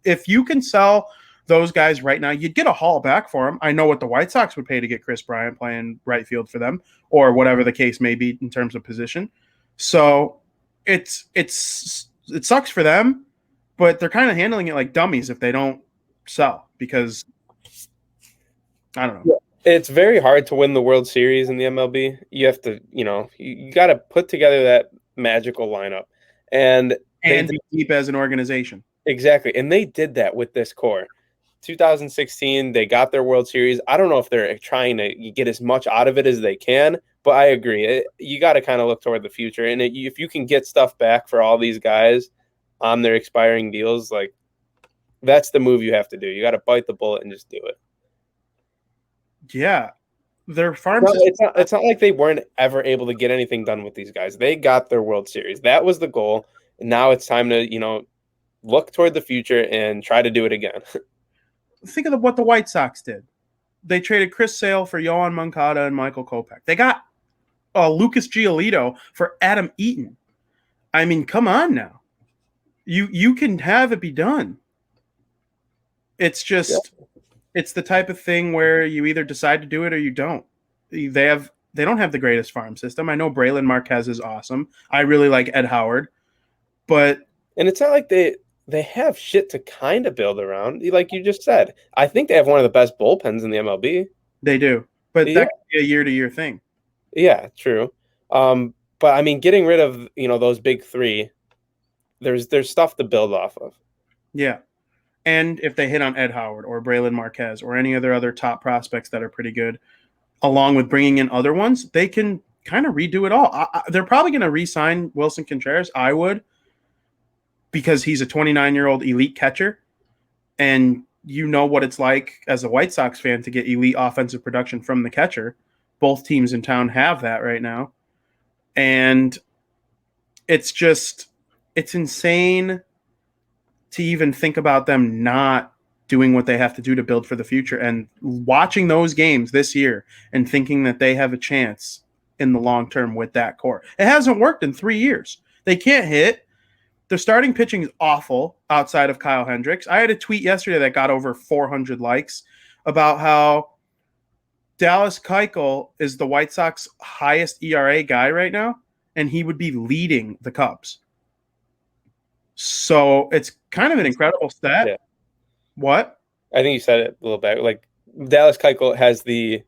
If you can sell those guys right now, you'd get a haul back for them. I know what the White Sox would pay to get Chris Bryant playing right field for them or whatever the case may be in terms of position. So it sucks for them, but they're kind of handling it like dummies if they don't sell because I don't know. It's very hard to win the World Series in the MLB. You have to, you got to put together that magical lineup and be deep as an organization. Exactly. And they did that with this core. 2016, they got their World Series. I don't know if they're trying to get as much out of it as they can, but I agree. You got to kind of look toward the future. And if you can get stuff back for all these guys on their expiring deals, like that's the move you have to do. You got to bite the bullet and just do it. Yeah. Their farm it's not like they weren't ever able to get anything done with these guys. They got their World Series. That was the goal. And now it's time to, look toward the future and try to do it again. Think of what the White Sox did. They traded Chris Sale for Yohan Moncada and Michael Kopech. They got Lucas Giolito for Adam Eaton. I mean, come on now. You can have it be done. It's just it's the type of thing where you either decide to do it or you don't. They don't have the greatest farm system. I know Braylon Marquez is awesome. I really like Ed Howard. And it's not like they have shit to kind of build around. Like you just said, I think they have one of the best bullpens in the MLB. They do. But that could be a year-to-year thing. Yeah, true. But I mean, getting rid of, those big 3, there's stuff to build off of. Yeah. And if they hit on Ed Howard or Braylon Marquez or any other top prospects that are pretty good, along with bringing in other ones, they can kind of redo it all. They're probably going to re-sign Wilson Contreras. I would. Because he's a 29-year-old elite catcher, and you know what it's like as a White Sox fan to get elite offensive production from the catcher. Both teams in town have that right now. And it's insane to even think about them not doing what they have to do to build for the future. And watching those games this year and thinking that they have a chance in the long term with that core. It hasn't worked in 3 years. They can't hit. Their starting pitching is awful outside of Kyle Hendricks. I had a tweet yesterday that got over 400 likes about how Dallas Keuchel is the White Sox highest ERA guy right now, and he would be leading the Cubs. So it's kind of an incredible stat. Yeah. What? I think you said it a little bit. Like Dallas Keuchel has the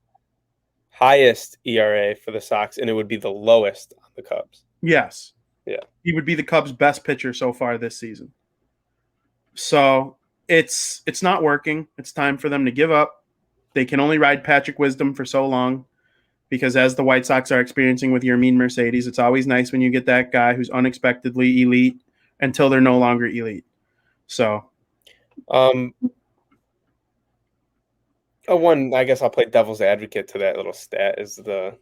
highest ERA for the Sox, and it would be the lowest on the Cubs. Yes. Yeah. He would be the Cubs' best pitcher so far this season. So it's not working. It's time for them to give up. They can only ride Patrick Wisdom for so long because as the White Sox are experiencing with Yermin Mercedes, it's always nice when you get that guy who's unexpectedly elite until they're no longer elite. So, one, I guess I'll play devil's advocate to that little stat is the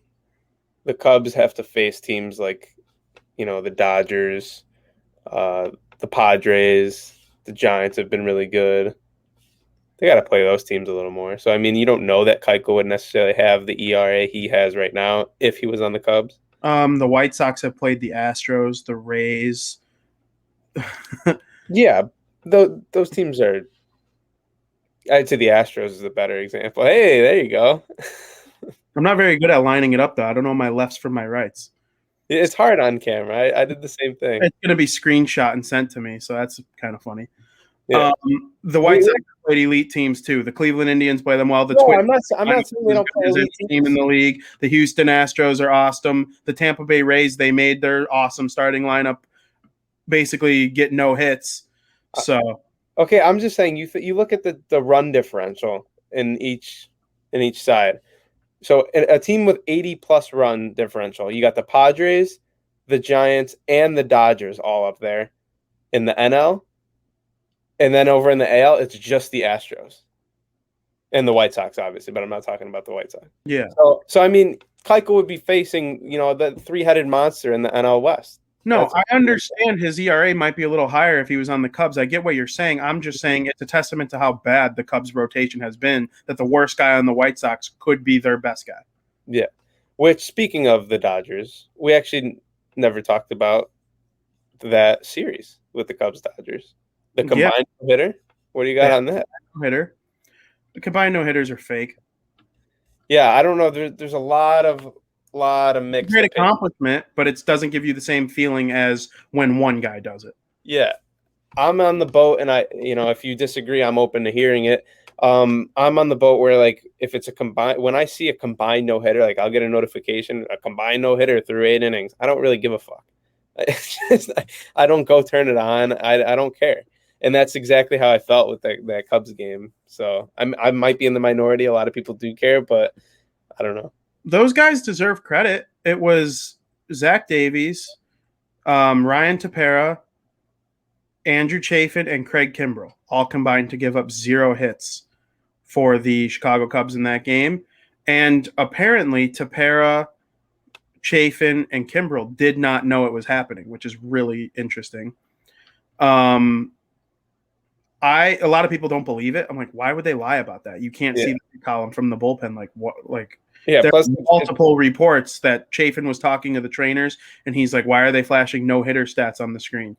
Cubs have to face teams like, the Dodgers, the Padres, the Giants have been really good. They got to play those teams a little more. So, I mean, you don't know that Keuchel would necessarily have the ERA he has right now if he was on the Cubs. The White Sox have played the Astros, the Rays. Yeah, those teams are. I'd say the Astros is a better example. Hey, there you go. I'm not very good at lining it up, though. I don't know my lefts from my rights. It's hard on camera. I did the same thing. It's going to be screenshot and sent to me, so that's kind of funny. Yeah. The White Sox played elite teams too. The Cleveland Indians play them well. The I'm not saying they don't play elite team in the league. The Houston Astros are awesome. The Tampa Bay Rays, they made their awesome starting lineup basically get no hits. So okay, I'm just saying you look at the run differential in each side. So a team with 80+ run differential, you got the Padres, the Giants, and the Dodgers all up there in the NL. And then over in the AL, it's just the Astros and the White Sox, obviously, but I'm not talking about the White Sox. Yeah. So I mean, Keuchel would be facing, the three-headed monster in the NL West. No, I understand his ERA might be a little higher if he was on the Cubs. I get what you're saying. I'm just saying it's a testament to how bad the Cubs rotation has been that the worst guy on the White Sox could be their best guy. Yeah. Which, speaking of the Dodgers, we actually never talked about that series with the Cubs-Dodgers. The combined hitter? What do you got on that? Hitter. The combined no-hitters are fake. Yeah, I don't know. There's a lot of mixed. Great accomplishment, but it doesn't give you the same feeling as when one guy does it. Yeah. I'm on the boat, and if you disagree, I'm open to hearing it. I'm on the boat where, like, if it's a combined, when I see a combined no-hitter, like, I'll get a notification, a combined no-hitter through 8 innings. I don't really give a fuck. I don't go turn it on. I don't care. And that's exactly how I felt with that Cubs game. So I might be in the minority. A lot of people do care, but I don't know. Those guys deserve credit. It was Zach Davies, Ryan Tepera, Andrew Chafin, and Craig Kimbrell all combined to give up 0 hits for the Chicago Cubs in that game. And apparently Tepera, Chafin, and Kimbrell did not know it was happening, which is really interesting. A lot of people don't believe it. I'm like, why would they lie about that? You can't see the column from the bullpen. Like what? Like there's multiple reports that Chafin was talking to the trainers, and he's like, why are they flashing no hitter stats on the screen?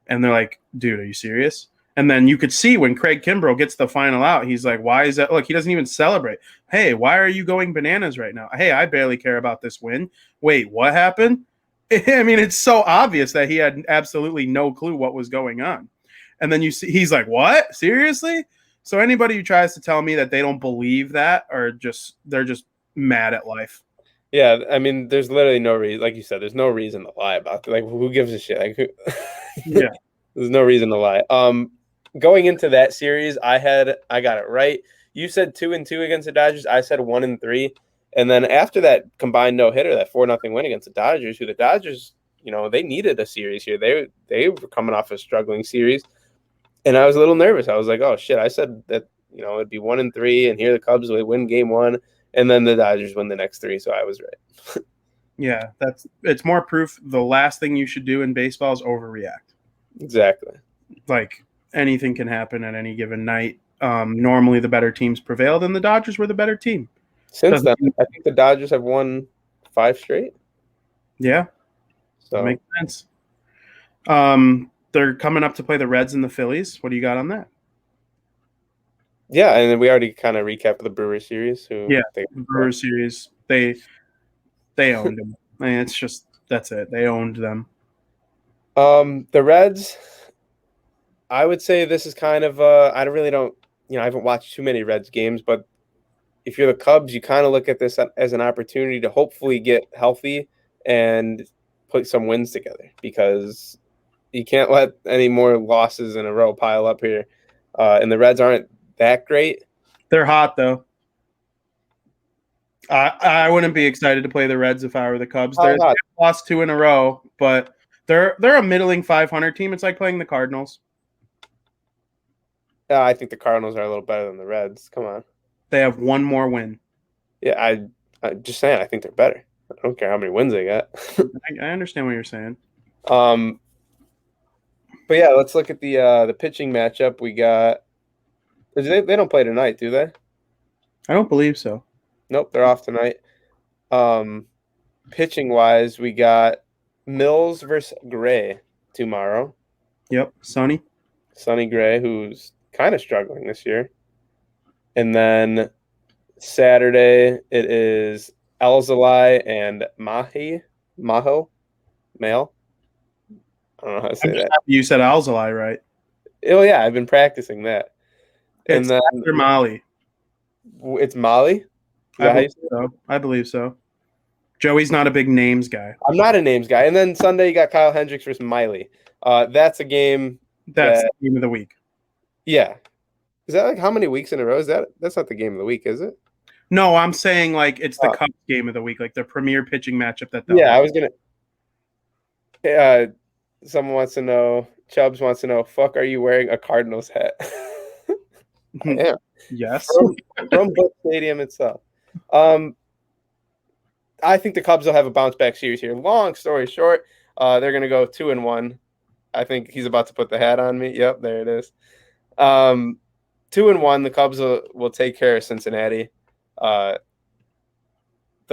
And they're like, dude, are you serious? And then you could see when Craig Kimbrell gets the final out, he's like, why is that? Look, he doesn't even celebrate. Hey, why are you going bananas right now? Hey, I barely care about this win. Wait, what happened? I mean, it's so obvious that he had absolutely no clue what was going on. And then you see, he's like, what? Seriously? So anybody who tries to tell me that they don't believe that they're just mad at life. Yeah, I mean, there's literally no reason, like you said, there's no reason to lie about it. Like, who gives a shit? Like, yeah, there's no reason to lie. Going into that series, I got it right. You said 2-2 against the Dodgers. I said 1-3. And then after that combined no-hitter, that 4-0 win against the Dodgers, the Dodgers, they needed a series here. They were coming off a struggling series. And I was a little nervous. I was like, oh, shit. I said that, it'd be 1-3, and here the Cubs would win game 1, and then the Dodgers win the next 3, so I was right. Yeah, it's more proof the last thing you should do in baseball is overreact. Exactly. Like, anything can happen at any given night. Normally the better teams prevailed, and the Dodgers were the better team. Since then, I think the Dodgers have won 5 straight. Yeah, so that makes sense. They're coming up to play the Reds and the Phillies. What do you got on that? Yeah, and then we already kind of recapped the Brewers series. The Brewers series. They owned them. I mean, that's it. They owned them. The Reds, I would say this is kind of I haven't watched too many Reds games, but if you're the Cubs, you kind of look at this as an opportunity to hopefully get healthy and put some wins together, because you can't let any more losses in a row pile up here. and the Reds aren't that great. They're hot though. I wouldn't be excited to play the Reds if I were the Cubs. They've lost 2 in a row, but they're a middling 500 team. It's like playing the Cardinals. I think the Cardinals are a little better than the Reds. Come on. They have 1 more win. Yeah, I'm just saying. I think they're better. I don't care how many wins they got. I understand what you're saying. But yeah, let's look at the pitching matchup. We got. They don't play tonight, do they? I don't believe so. Nope, they're off tonight. Pitching wise, we got Mills versus Gray tomorrow. Yep, Sonny Gray, who's kind of struggling this year. And then Saturday it is Alzolay and Maho. Male. I don't know how to say that. You said Alzolay, right? Oh yeah, I've been practicing that. It's after Molly. It's Molly. I believe so. Joey's not a big names guy. I'm not a names guy. And then Sunday you got Kyle Hendricks versus Miley. That's a game. That's the game of the week. Yeah. Is that like how many weeks in a row? That's not the game of the week, is it? No, I'm saying like it's the Cubs game of the week, like the premier pitching matchup that. I was gonna. Someone wants to know. Chubbs wants to know. Fuck, are you wearing a Cardinals hat? Yeah. Yes. From Busch Stadium itself. I think the Cubs will have a bounce back series here. Long story short, they're gonna go 2-1. I think he's about to put the hat on me. Yep, there it is. 2-1. The Cubs will take care of Cincinnati. They'll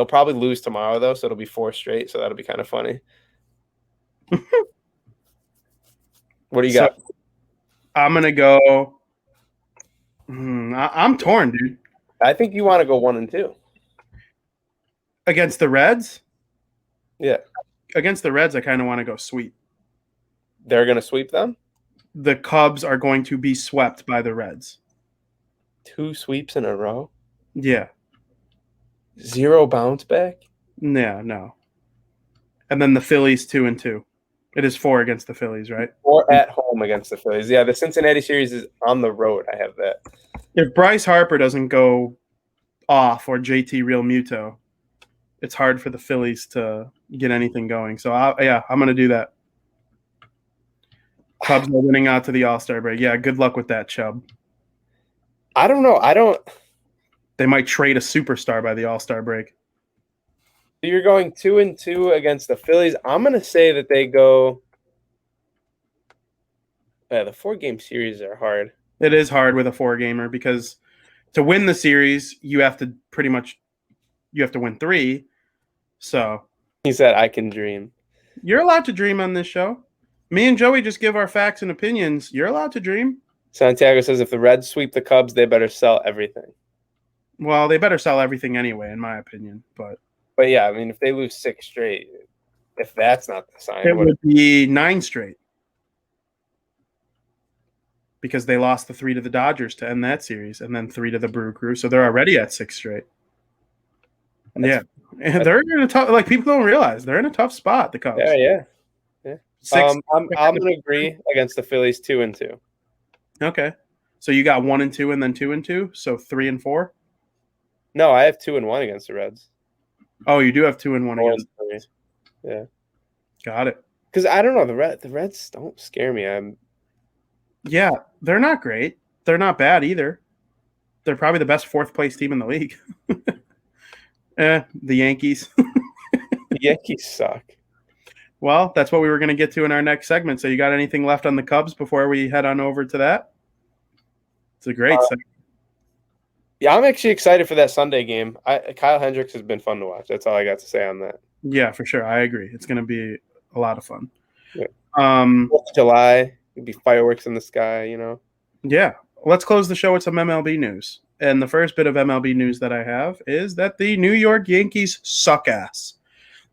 probably lose tomorrow though, so it'll be 4 straight. So that'll be kind of funny. What do you got? I'm gonna go. I'm torn, dude. I think you want to go 1-2 against the Reds. Yeah, against the Reds, I kind of want to go sweep. They're gonna sweep them. The Cubs are going to be swept by the Reds. 2 sweeps in a row. Yeah. 0 bounce back. Yeah, no. And then the Phillies 2-2. It is 4 against the Phillies, right? 4 at home against the Phillies. Yeah, the Cincinnati series is on the road. I have that. If Bryce Harper doesn't go off or JT Real Muto, it's hard for the Phillies to get anything going. So, I'm going to do that. Cubs are winning out to the All-Star break. Yeah, good luck with that, Chubb. I don't know. They might trade a superstar by the All-Star break. You're going 2-2 against the Phillies. I'm going to say that they go. The 4-game series are hard. It is hard with a 4-gamer because to win the series, you have to win 3. So he said, "I can dream." You're allowed to dream on this show. Me and Joey just give our facts and opinions. You're allowed to dream. Santiago says if the Reds sweep the Cubs, they better sell everything. Well, they better sell everything anyway, in my opinion. But yeah, I mean, if they lose 6 straight, if that's not the sign, it would be 9 straight. Because they lost the 3 to the Dodgers to end that series, and then 3 to the Brew Crew, so they're already at 6 straight. And they're in a tough. Like people don't realize they're in a tough spot. The Cubs. Yeah. I'm going to agree against the Phillies 2-2. Okay, so you got 1-2 and then 2-2, so 3-4. No, I have 2-1 against the Reds. Oh, you do have 2-1 against the Reds. Yeah, got it. Because I don't know, the Reds don't scare me. Yeah, they're not great. They're not bad either. They're probably the best 4th place team in the league. The Yankees. The Yankees suck. Well, that's what we were going to get to in our next segment. So you got anything left on the Cubs before we head on over to that? It's a great segment. Yeah, I'm actually excited for that Sunday game. Kyle Hendricks has been fun to watch. That's all I got to say on that. Yeah, for sure. I agree. It's going to be a lot of fun. Yeah. 4th of July, it'd be fireworks in the sky, you know? Yeah. Let's close the show with some MLB news. And the first bit of MLB news that I have is that the New York Yankees suck ass.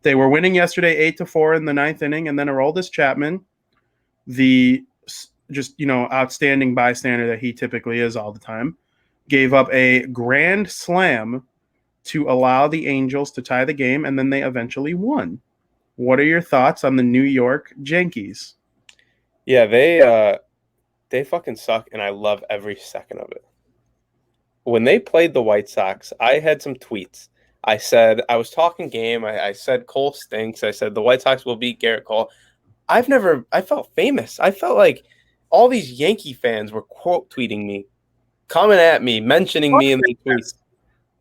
They were winning yesterday 8-4 in the 9th inning, and then Aroldis Chapman, the outstanding bystander that he typically is all the time, gave up a grand slam to allow the Angels to tie the game, and then they eventually won. What are your thoughts on the New York Yankees? Yeah, they fucking suck, and I love every second of it. When they played the White Sox, I had some tweets. I said, I was talking game. I said Cole stinks. I said the White Sox will beat Garrett Cole. I felt famous. I felt like all these Yankee fans were quote tweeting me, coming at me, mentioning me in the tweets.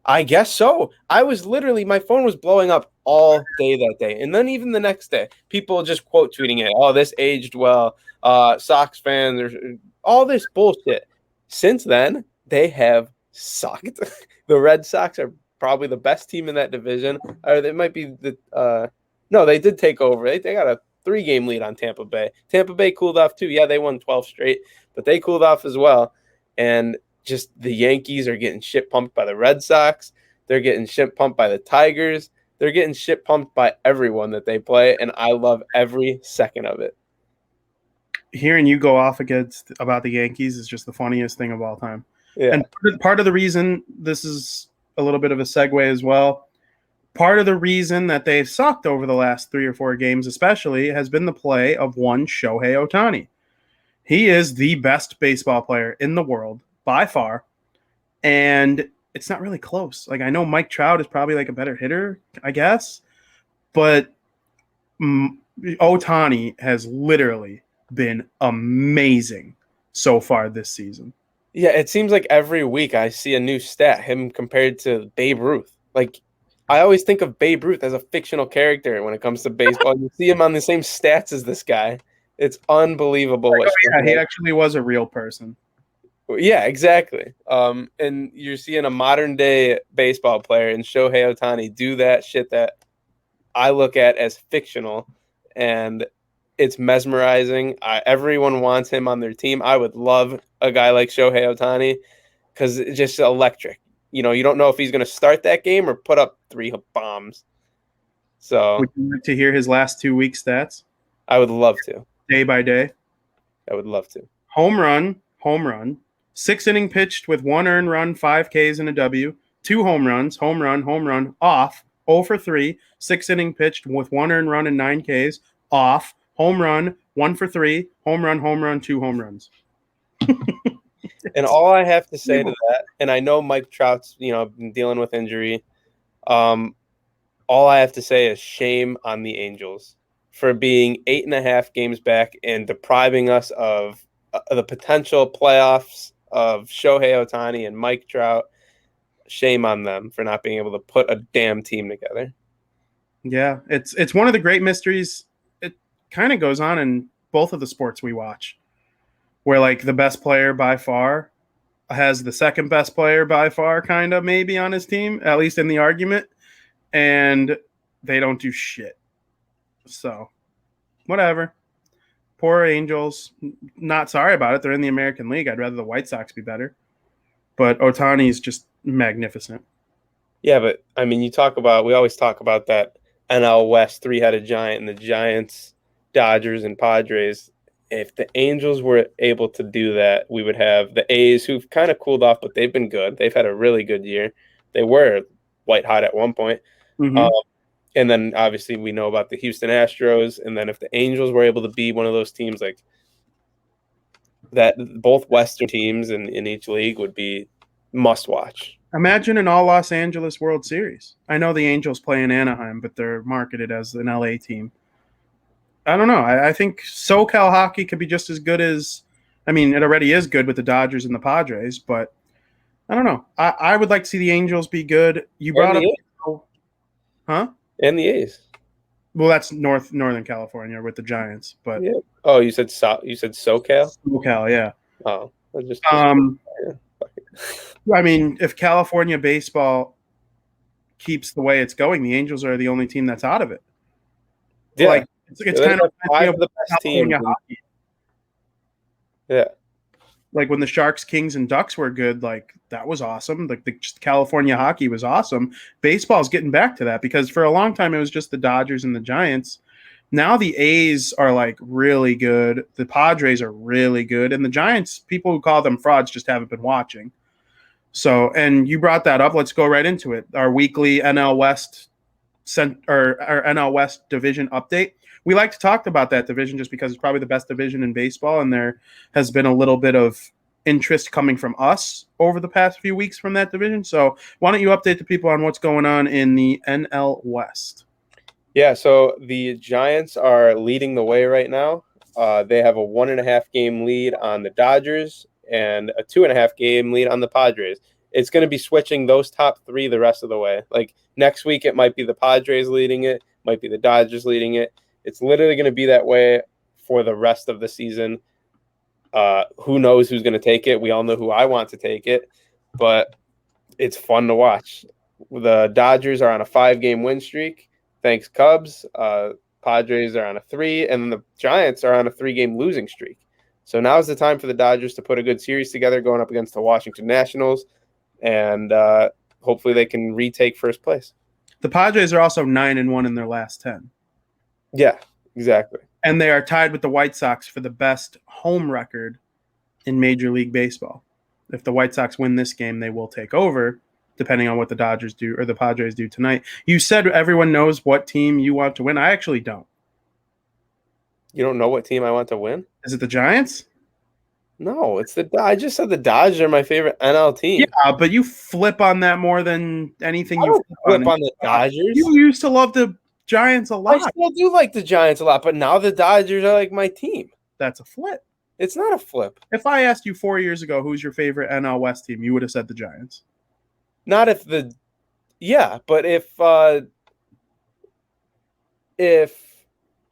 I guess so. I was literally, my phone was blowing up all day that day. And then even the next day, people just quote tweeting it. Oh, this aged well. Sox fans, all this bullshit. Since then, they have sucked. The Red Sox are probably the best team in that division. Or they might be no, they did take over. They got a 3-game lead on Tampa Bay. Tampa Bay cooled off too. Yeah, they won 12 straight, but they cooled off as well. And just the Yankees are getting shit pumped by the Red Sox. They're getting shit pumped by the Tigers. They're getting shit pumped by everyone that they play, and I love every second of it. Hearing you go off about the Yankees is just the funniest thing of all time. Yeah. And part of the reason, this is a little bit of a segue as well, part of the reason that they've sucked over the last 3 or 4 games especially has been the play of one Shohei Ohtani. He is the best baseball player in the world by far, and it's not really close. Like, I know Mike Trout is probably like a better hitter, I guess, but Ohtani has literally been amazing so far this season. Yeah, it seems like every week I see a new stat, him compared to Babe Ruth. Like, I always think of Babe Ruth as a fictional character when it comes to baseball. You see him on the same stats as this guy. It's unbelievable. Yeah, he actually was a real person. Yeah, exactly. And you're seeing a modern day baseball player in Shohei Ohtani do that shit that I look at as fictional, and it's mesmerizing. Everyone wants him on their team. I would love a guy like Shohei Ohtani because it's just electric. You know, you don't know if he's going to start that game or put up 3 bombs. So, would you like to hear his last 2 week stats? I would love to. Day by day. I would love to. Home run. 6 inning pitched with 1 earned run, 5 Ks and a W. 2 home runs, home run, off, 0 for 3. 6 inning pitched with 1 earned run and 9 Ks, off, home run, 1 for 3, home run, 2 home runs. And all I have to say to that, and I know Mike Trout's, been dealing with injury. All I have to say is shame on the Angels for being 8.5 games back and depriving us of the potential playoffs of Shohei Ohtani and Mike Trout. Shame on them for not being able to put a damn team together. Yeah, it's one of the great mysteries. It kind of goes on in both of the sports we watch, where like the best player by far has the second best player by far kind of maybe on his team, at least in the argument, and they don't do shit. So, whatever. Poor Angels. Not sorry about it. They're in the American League. I'd rather the White Sox be better. But Ohtani is just magnificent. Yeah, but I mean, we always talk about that NL West 3-headed giant and the Giants, Dodgers, and Padres. If the Angels were able to do that, we would have the A's, who've kind of cooled off, but they've been good. They've had a really good year. They were white hot at one point. Mm-hmm. And then obviously we know about the Houston Astros. And then if the Angels were able to be one of those teams like that, both Western teams in each league would be must watch. Imagine an all Los Angeles World Series. I know the Angels play in Anaheim, but they're marketed as an LA team. I don't know. I think SoCal hockey could be just as good as, I mean, it already is good with the Dodgers and the Padres, but I don't know. I would like to see the Angels be good. You brought up, huh? And the A's. Well, that's Northern California with the Giants, but yeah. Oh, you said SoCal? SoCal, yeah. Oh, I mean, if California baseball keeps the way it's going, the Angels are the only team that's out of it. Yeah. Like, it's kind of the best teams. Hockey. Yeah. Like when the Sharks, Kings, and Ducks were good, like that was awesome. Like the California hockey was awesome. Baseball's getting back to that because for a long time it was just the Dodgers and the Giants. Now the A's are like really good. The Padres are really good. And the Giants, people who call them frauds just haven't been watching. So, and you brought that up. Let's go right into it. Our weekly NL West our NL West division update. We like to talk about that division just because it's probably the best division in baseball, and there has been a little bit of interest coming from us over the past few weeks from that division. So why don't you update the people on what's going on in the NL West? Yeah, so the Giants are leading the way right now. They have a 1.5 game lead on the Dodgers and a 2.5 game lead on the Padres. It's going to be switching those top three the rest of the way. Like next week, it might be the Padres leading it, might be the Dodgers leading it. It's literally going to be that way for the rest of the season. Who knows who's going to take it? We all know who I want to take it, but it's fun to watch. The Dodgers are on a 5-game win streak. Thanks, Cubs. Padres are on a 3, and the Giants are on a 3-game losing streak. So now's the time for the Dodgers to put a good series together going up against the Washington Nationals, and hopefully they can retake first place. The Padres are also 9-1 in their last 10. Yeah, exactly. And they are tied with the White Sox for the best home record in Major League Baseball. If the White Sox win this game, they will take over, depending on what the Dodgers do or the Padres do tonight. You said everyone knows what team you want to win. I actually don't. You don't know what team I want to win? Is it the Giants? No, it's I just said the Dodgers are my favorite NL team. Yeah, but you flip on that more than anything. You flip on the Dodgers. You used to love the Giants a lot. I still do like the Giants a lot, but now the Dodgers are like my team. That's a flip. It's not a flip. If I asked you 4 years ago who's your favorite NL West team, you would have said the Giants. Not if the – yeah, but if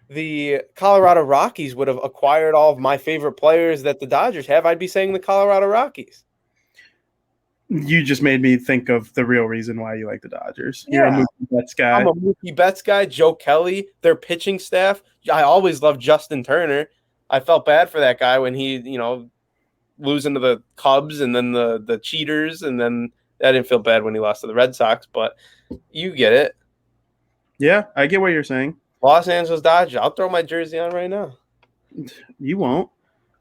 the Colorado Rockies would have acquired all of my favorite players that the Dodgers have, I'd be saying the Colorado Rockies. You just made me think of the real reason why you like the Dodgers. Yeah. You're a Mookie Betts guy. I'm a Mookie Betts guy. Joe Kelly, their pitching staff. I always loved Justin Turner. I felt bad for that guy when he, losing to the Cubs and then the cheaters, and then I didn't feel bad when he lost to the Red Sox, but you get it. Yeah, I get what you're saying. Los Angeles Dodgers. I'll throw my jersey on right now. You won't.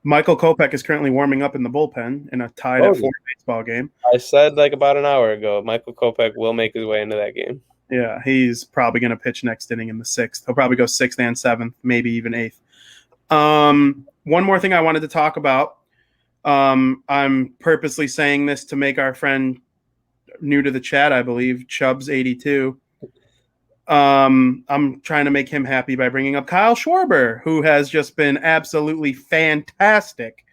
Michael Kopech is currently warming up in the bullpen in a tied at 4 baseball game. I said about an hour ago, Michael Kopech will make his way into that game. Yeah, he's probably going to pitch next inning in the 6th. He'll probably go 6th and 7th, maybe even 8th. One more thing I wanted to talk about. I'm purposely saying this to make our friend new to the chat, I believe, Chubbs82. I'm trying to make him happy by bringing up Kyle Schwarber, who has just been absolutely fantastic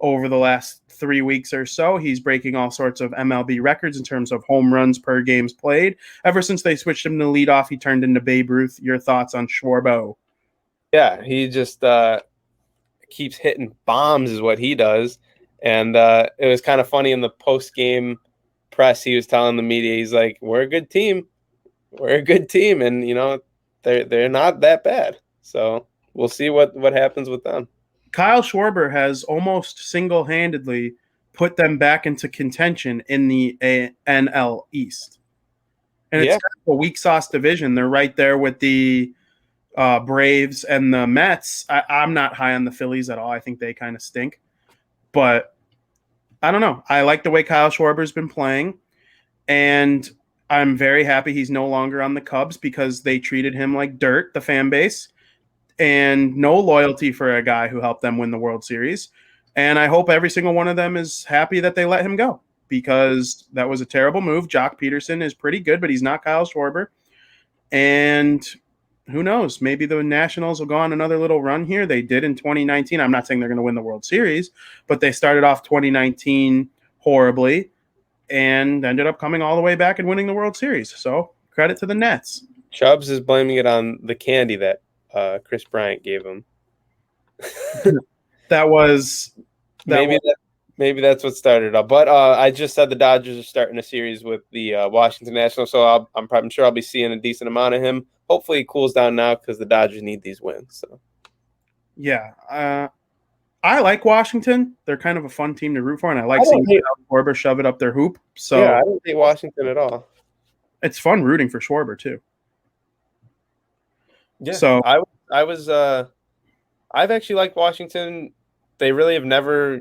over the last 3 weeks or so. He's breaking all sorts of MLB records in terms of home runs per games played. Ever since they switched him to leadoff, he turned into Babe Ruth. Your thoughts on Schwarbo? Yeah, he just keeps hitting bombs is what he does. And it was kind of funny in the post-game press. He was telling the media, he's like, we're a good team. We're a good team. And, they're not that bad. So we'll see what happens with them. Kyle Schwarber has almost single-handedly put them back into contention in the NL East. And it's kind of a weak sauce division. They're right there with the Braves and the Mets. I'm not high on the Phillies at all. I think they kind of stink. But I don't know. I like the way Kyle Schwarber's been playing. And I'm very happy he's no longer on the Cubs because they treated him like dirt, the fan base, and no loyalty for a guy who helped them win the World Series. And I hope every single one of them is happy that they let him go because that was a terrible move. Jock Peterson is pretty good, but he's not Kyle Schwarber. And who knows? Maybe the Nationals will go on another little run here. They did in 2019. I'm not saying they're going to win the World Series, but they started off 2019 horribly and ended up coming all the way back and winning the World Series. So credit to the Nets. Chubbs is blaming it on the candy that Chris Bryant gave him. Maybe that's what started up. But I just said the Dodgers are starting a series with the Washington Nationals, so I'm sure I'll be seeing a decent amount of him. Hopefully, he cools down now because the Dodgers need these wins. So, yeah, I like Washington. They're kind of a fun team to root for, and I like seeing Schwarber shove it up their hoop. So yeah, I don't hate Washington at all. It's fun rooting for Schwarber too. Yeah, so I've actually liked Washington. They really have never,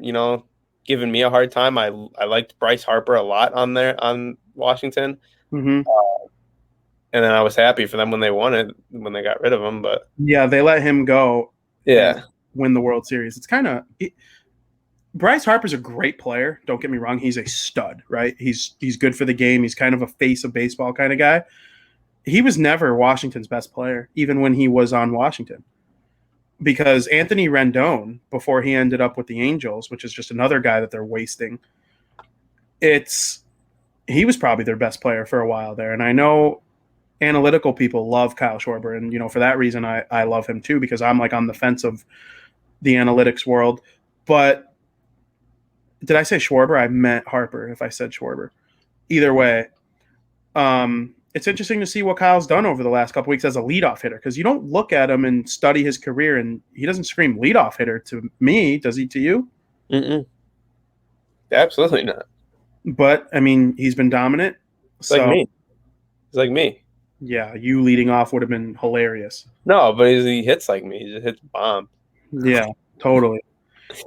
given me a hard time. I liked Bryce Harper a lot on Washington. Mm-hmm. And then I was happy for them when they won it, when they got rid of him. But yeah, they let him go. yeah, win the World Series. It's kind of Bryce Harper's a great player. Don't get me wrong; he's a stud, right? He's good for the game. He's kind of a face of baseball kind of guy. He was never Washington's best player, even when he was on Washington, because Anthony Rendon, before he ended up with the Angels, which is just another guy that they're wasting. He was probably their best player for a while there, and I know analytical people love Kyle Schwarber, and for that reason I love him too, because I'm like on the fence of the analytics world. But did I say Schwarber? I meant Harper if I said Schwarber. Either way, it's interesting to see what Kyle's done over the last couple weeks as a leadoff hitter, because you don't look at him and study his career and he doesn't scream leadoff hitter to me, does he to you? Mm-mm. Absolutely not. But, I mean, he's been dominant. It's like me. He's like me. Yeah, you leading off would have been hilarious. No, but he hits like me. He just hits bomb. Yeah, totally.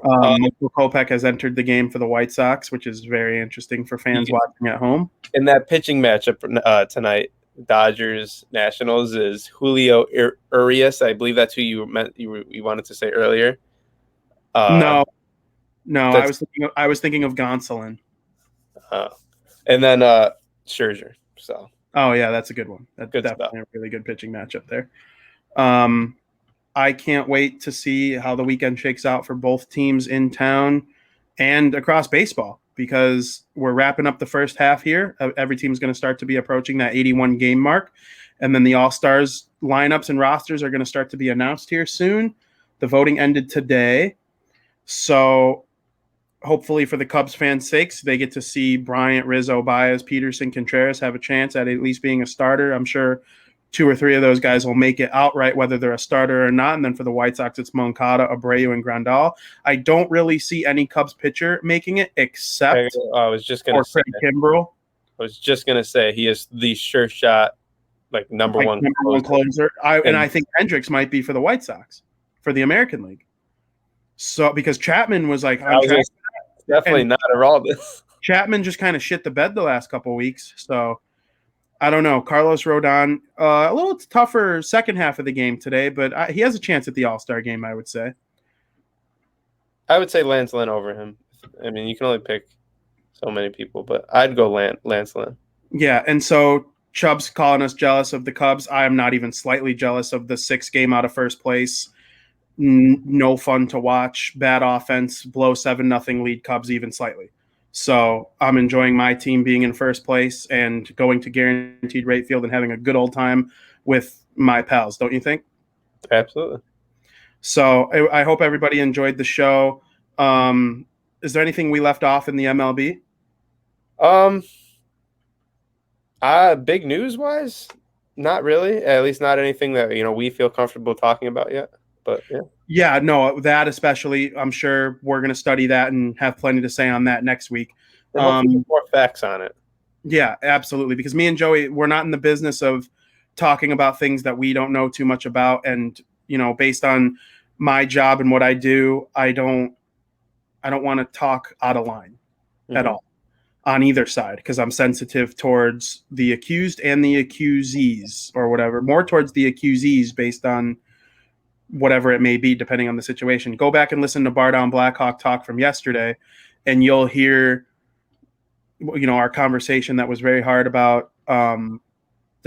Michael Kopech has entered the game for the White Sox, which is very interesting for fans watching at home. In that pitching matchup tonight, Dodgers Nationals, is Julio Urias. I believe that's who you meant. You wanted to say earlier. No, I was thinking of Gonsolin. And then Scherzer. So. Oh yeah, that's a good one. That's definitely a really good pitching matchup there. I can't wait to see how the weekend shakes out for both teams in town and across baseball, because we're wrapping up the first half here. Every team's going to start to be approaching that 81 game mark. And then the All-Stars lineups and rosters are going to start to be announced here soon. The voting ended today. So hopefully for the Cubs fans' sakes, they get to see Bryant, Rizzo, Baez, Peterson, Contreras have a chance at least being a starter. I'm sure 2 or 3 of those guys will make it outright, whether they're a starter or not. And then for the White Sox, it's Moncada, Abreu, and Grandal. I don't really see any Cubs pitcher making it except Craig Kimbrell. I was just going to say he is the sure shot, number one closer. And I think Hendricks might be for the White Sox, for the American League. So because Chapman was on track. Definitely not Aroldis. Chapman just kind of shit the bed the last couple of weeks. So I don't know. Carlos Rodon, a little tougher second half of the game today, but he has a chance at the All-Star game, I would say. I would say Lance Lynn over him. I mean, you can only pick so many people, but I'd go Lance Lynn. Yeah, and so Chubb's calling us jealous of the Cubs. I am not even slightly jealous of the 6th game out of first place. No fun to watch. Bad offense, blow 7-0 lead Cubs even slightly. So I'm enjoying my team being in first place and going to guaranteed rate field and having a good old time with my pals. Don't you think? Absolutely. So I hope everybody enjoyed the show. Is there anything we left off in the MLB? Big news wise, not really. At least not anything that we feel comfortable talking about yet. But yeah. Yeah, no, that especially. I'm sure we're going to study that and have plenty to say on that next week. More facts on it. Yeah, absolutely. Because me and Joey, we're not in the business of talking about things that we don't know too much about. And based on my job and what I do, I don't want to talk out of line at all on either side, because I'm sensitive towards the accused and the accusees or whatever. More towards the accusees based on whatever it may be, depending on the situation. Go back and listen to Bar Down Blackhawk talk from yesterday, and you'll hear, our conversation that was very hard about the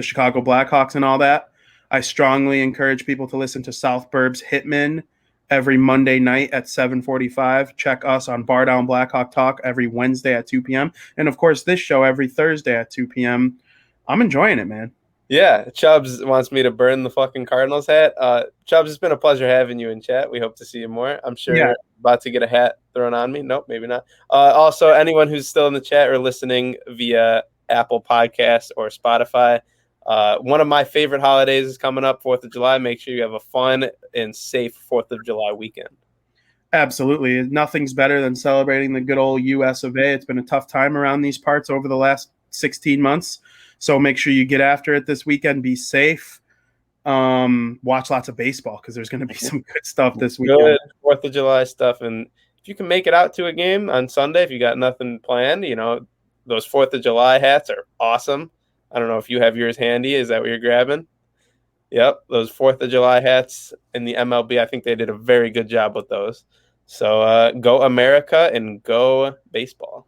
Chicago Blackhawks and all that. I strongly encourage people to listen to South Burb's Hitman every Monday night at 7:45. Check us on Bar Down Blackhawk Talk every Wednesday at 2 p.m. And, of course, this show every Thursday at 2 p.m. I'm enjoying it, man. Yeah, Chubbs wants me to burn the fucking Cardinals hat. Chubbs, it's been a pleasure having you in chat. We hope to see you more. I'm sure you're about to get a hat thrown on me. Nope, maybe not. Also, anyone who's still in the chat or listening via Apple Podcasts or Spotify, one of my favorite holidays is coming up, 4th of July. Make sure you have a fun and safe 4th of July weekend. Absolutely. Nothing's better than celebrating the good old US of A. It's been a tough time around these parts over the last 16 months. So make sure you get after it this weekend. Be safe. Watch lots of baseball, because there's going to be some good stuff this weekend. Good 4th of July stuff. And if you can make it out to a game on Sunday, if you got nothing planned, those 4th of July hats are awesome. I don't know if you have yours handy. Is that what you're grabbing? Yep, those 4th of July hats in the MLB. I think they did a very good job with those. So go America and go baseball.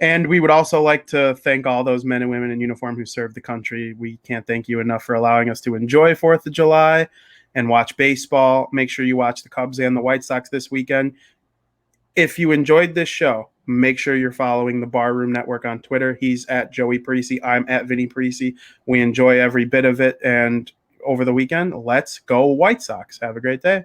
And we would also like to thank all those men and women in uniform who served the country. We can't thank you enough for allowing us to enjoy 4th of July and watch baseball. Make sure you watch the Cubs and the White Sox this weekend. If you enjoyed this show, make sure you're following the Barroom Network on Twitter. He's at Joey Parisi. I'm at Vinnie Parisi. We enjoy every bit of it. And over the weekend, let's go White Sox. Have a great day.